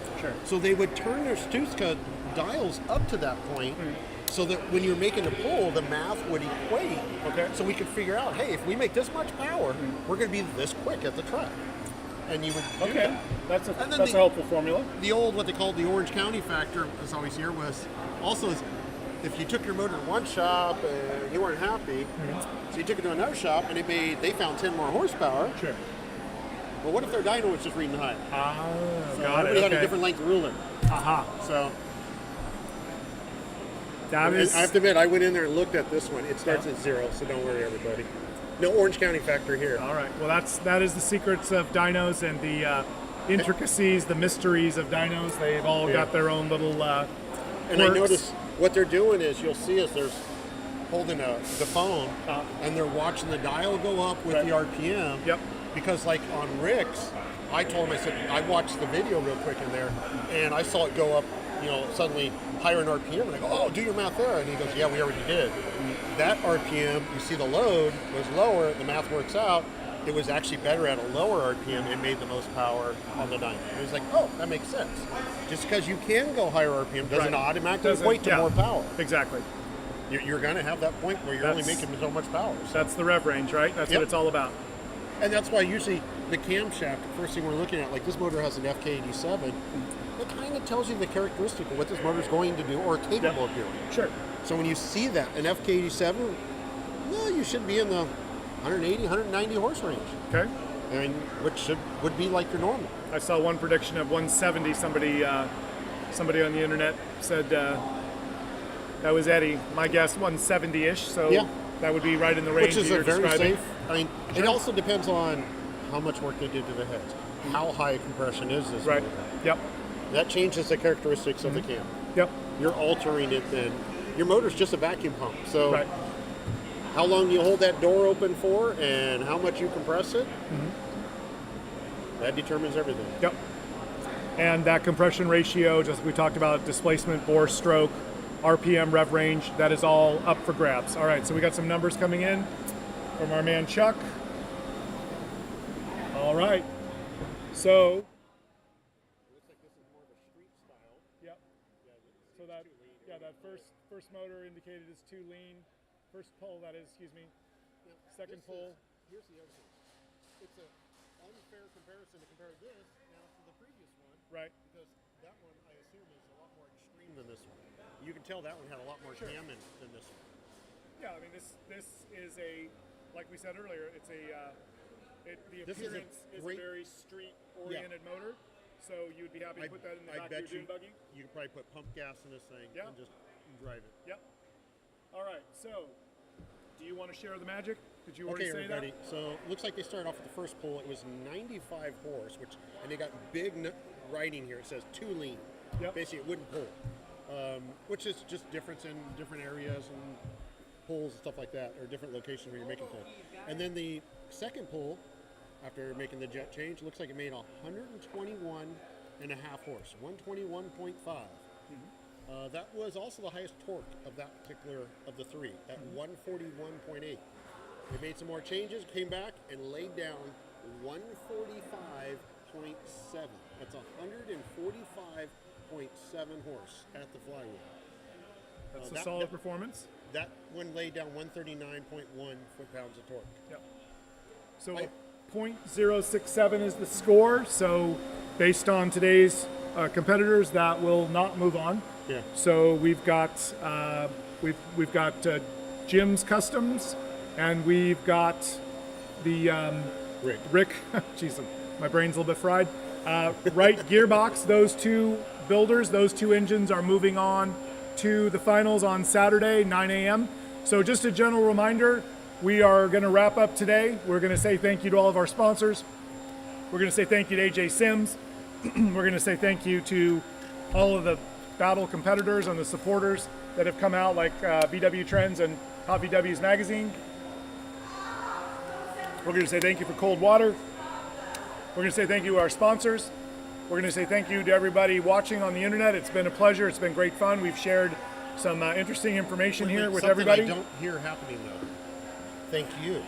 Speaker 2: So they would turn their Stutzka dials up to that point so that when you're making a pull, the math would equate.
Speaker 1: Okay.
Speaker 2: So we could figure out, hey, if we make this much power, we're going to be this quick at the track. And you would do that.
Speaker 1: That's a
Speaker 2: And then
Speaker 1: that's a helpful formula.
Speaker 2: The old, what they called the Orange County factor, was always here, was also if you took your motor to one shop and you weren't happy, so you took it to another shop and they found 10 more horsepower.
Speaker 1: Sure.
Speaker 2: Well, what if their dyno was just reading higher?
Speaker 1: So
Speaker 2: Got it. Had a different length ruler. So
Speaker 1: that is.
Speaker 2: I have to admit, I went in there and looked at this one. It starts at 0, so don't worry, everybody. No Orange County factor here.
Speaker 1: All right. Well, that is the secrets of dynos and the intricacies, the mysteries of dynos. They've all got their own little.
Speaker 2: And I noticed what they're doing is you'll see us. There's holding the phone, and they're watching the dial go up with the RPM.
Speaker 1: Yep.
Speaker 2: Because like on Rick's, I told him, I said, I watched the video real quick in there, and I saw it go up, suddenly higher in RPM, and I go, oh, do your math there. And he goes, yeah, we already did. That RPM, you see the load was lower, the math works out. It was actually better at a lower RPM. It made the most power on the dyno. And he was like, oh, that makes sense. Just because you can go higher RPM doesn't automatically equate to more power.
Speaker 1: Exactly.
Speaker 2: You're going to have that point where you're only making so much power. So.
Speaker 1: That's the rev range, right? That's what it's all about.
Speaker 2: And that's why usually the camshaft, the first thing we're looking at, like this motor has an FK87, it kind of tells you the characteristic of what this motor is going to do or capable of doing.
Speaker 1: Sure.
Speaker 2: So when you see that, an FK87, well, you should be in the 180, 190 horse range.
Speaker 1: Okay.
Speaker 2: And which would be like your normal.
Speaker 1: I saw one prediction of 170. Somebody on the internet said that was Eddie. My guess 170-ish. So that would be right in the range.
Speaker 2: Which is
Speaker 1: you're
Speaker 2: very
Speaker 1: describing.
Speaker 2: safe. I mean, it also depends on how much work they did to the heads. How high compression is this?
Speaker 1: Right.
Speaker 2: motor.
Speaker 1: Yep.
Speaker 2: That changes the characteristics of the cam.
Speaker 1: Yep.
Speaker 2: You're altering it then. Your motor's just a vacuum pump. So
Speaker 1: Right.
Speaker 2: how long you hold that door open for and how much you compress it, that determines everything.
Speaker 1: Yep. And that compression ratio, just like we talked about, displacement, bore, stroke, RPM, rev range, that is all up for grabs. All right, so we got some numbers coming in from our man Chuck. All right. So.
Speaker 2: Looks like this is more of a street style.
Speaker 1: Yep. So that first motor indicated is too lean. First pull, that is, excuse me. Second pull.
Speaker 2: Here's the other thing. It's an unfair comparison to compare this now to the previous one.
Speaker 1: Right.
Speaker 2: Because that one, I assume, is a lot more extreme than this one. You can tell that one had a lot more cam in than this one.
Speaker 1: Yeah, I mean, this is a, like we said earlier, it's a, the
Speaker 2: This is a
Speaker 1: appearance is a
Speaker 2: great-
Speaker 1: very street-oriented motor. So you would be happy to put that in the back of your dune buggy?
Speaker 2: You could probably put pump gas in this thing and just drive it.
Speaker 1: Yep. All right, so do you want to share the magic? Did you already say
Speaker 2: everybody.
Speaker 1: that?
Speaker 2: So it looks like they started off with the first pull. It was 95 horse, and they got big writing here. It says too lean.
Speaker 1: Yep.
Speaker 2: Basically, it wouldn't pull, which is just difference in different areas and pulls and stuff like that, or different locations where you're making pull. And then the second pull, after making the jet change, looks like it made 121 and a half horse, 121.5. That was also the highest torque of that particular of the three at 141.8. They made some more changes, came back and laid down 145.7. That's 145.7 horse at the flywheel.
Speaker 1: That's a solid performance.
Speaker 2: That one laid down 139.1 foot-pounds of torque.
Speaker 1: Yep. So 0.067 is the score. So based on today's competitors, that will not move on.
Speaker 2: Yeah.
Speaker 1: So we've got Jim's Customs, and we've got the Rick. Jeez, my brain's a little bit fried. Wright Gearbox. Those two builders, those two engines are moving on to the finals on Saturday, 9 a.m. So just a general reminder, we are going to wrap up today. We're going to say thank you to all of our sponsors. We're going to say thank you to AJ Sims. We're going to say thank you to all of the battle competitors and the supporters that have come out, like VW Trends and Hot VW's magazine. We're going to say thank you for cold water. We're going to say thank you to our sponsors. We're going to say thank you to everybody watching on the internet. It's been a pleasure. It's been great fun. We've shared some interesting information here with everybody.
Speaker 2: I don't hear happening though. Thank you.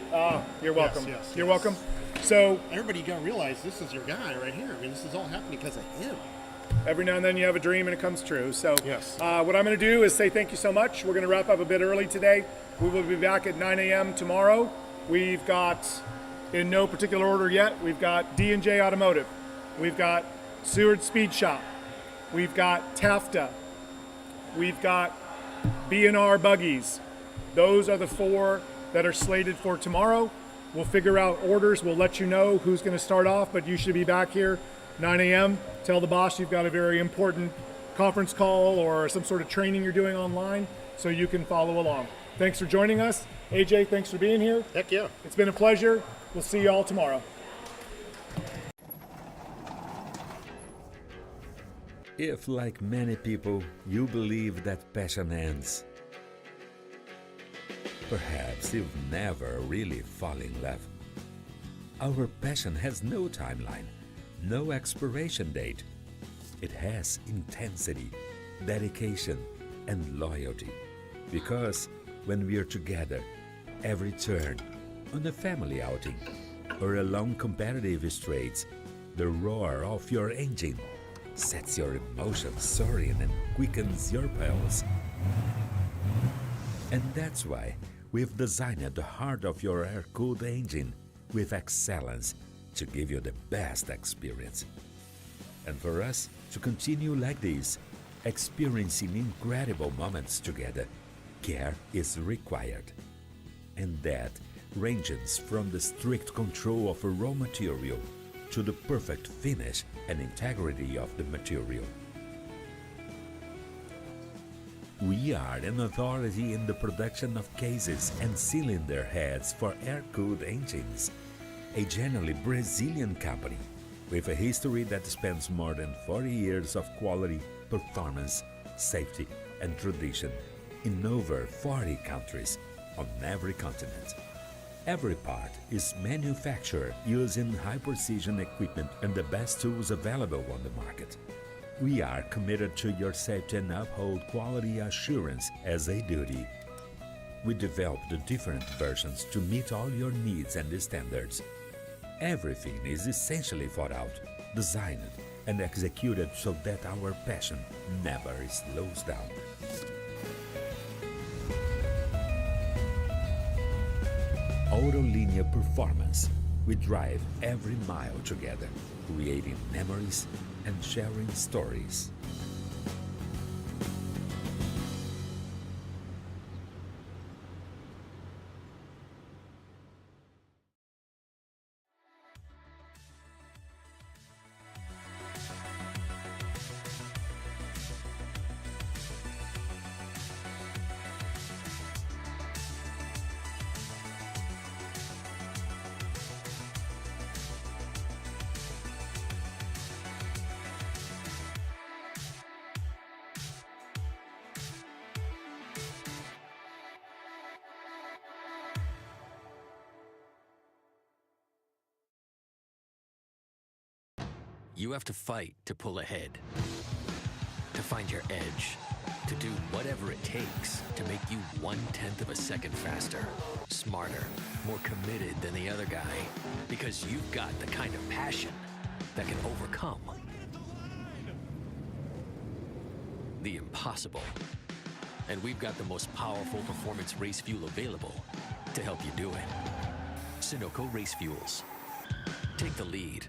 Speaker 1: You're welcome.
Speaker 2: Yes,
Speaker 1: You're welcome. So
Speaker 2: everybody, you got to realize this is your guy right here. I mean, this is all happening because of him.
Speaker 1: every now and then you have a dream and it comes true. So
Speaker 2: Yes.
Speaker 1: What I'm going to do is say thank you so much. We're going to wrap up a bit early today. We will be back at 9 a.m. tomorrow. We've got, in no particular order yet, we've got D&J Automotive. We've got Seward Speed Shop. We've got Tafta. We've got B&R Buggies. Those are the four that are slated for tomorrow. We'll figure out orders. We'll let you know who's going to start off, but you should be back here 9 a.m. Tell the boss you've got a very important conference call or some sort of training you're doing online so you can follow along. Thanks for joining us. AJ, thanks for being here.
Speaker 2: Heck yeah.
Speaker 1: It's been a pleasure. We'll see you all tomorrow.
Speaker 8: If, like many people, you believe that passion ends, perhaps you've never really fallen in love. Our passion has no timeline. no expiration date. It has intensity, dedication, and loyalty. Because when we are together, every turn, on a family outing, or along competitive straights, the roar of your engine sets your emotions soaring and quickens your pulse. And that's why we've designed the heart of your air-cooled engine with excellence to give you the best experience. And for us to continue like this, experiencing incredible moments together, care is required. And that ranges from the strict control of a raw material to the perfect finish and integrity of the material. We are an authority in the production of cases and cylinder heads for air-cooled engines, a generally Brazilian company with a history that spans more than 40 years of quality, performance, safety, and tradition in over 40 countries on every continent. Every part is manufactured using high-precision equipment and the best tools available on the market. We are committed to your safety and uphold quality assurance as a duty. We developed the different versions to meet all your needs and standards. Everything is essentially thought out, designed, and executed so that our passion never slows down. Autolinear performance. We drive every mile together, creating memories and sharing stories.
Speaker 7: You have to fight to pull ahead, to find your edge, to do whatever it takes to make you 1/10 of a second faster, smarter, more committed than the other guy, because you've got the kind of passion that can overcome the impossible. And we've got the most powerful performance race fuel available to help you do it. Sunoco Race Fuels. Take the lead.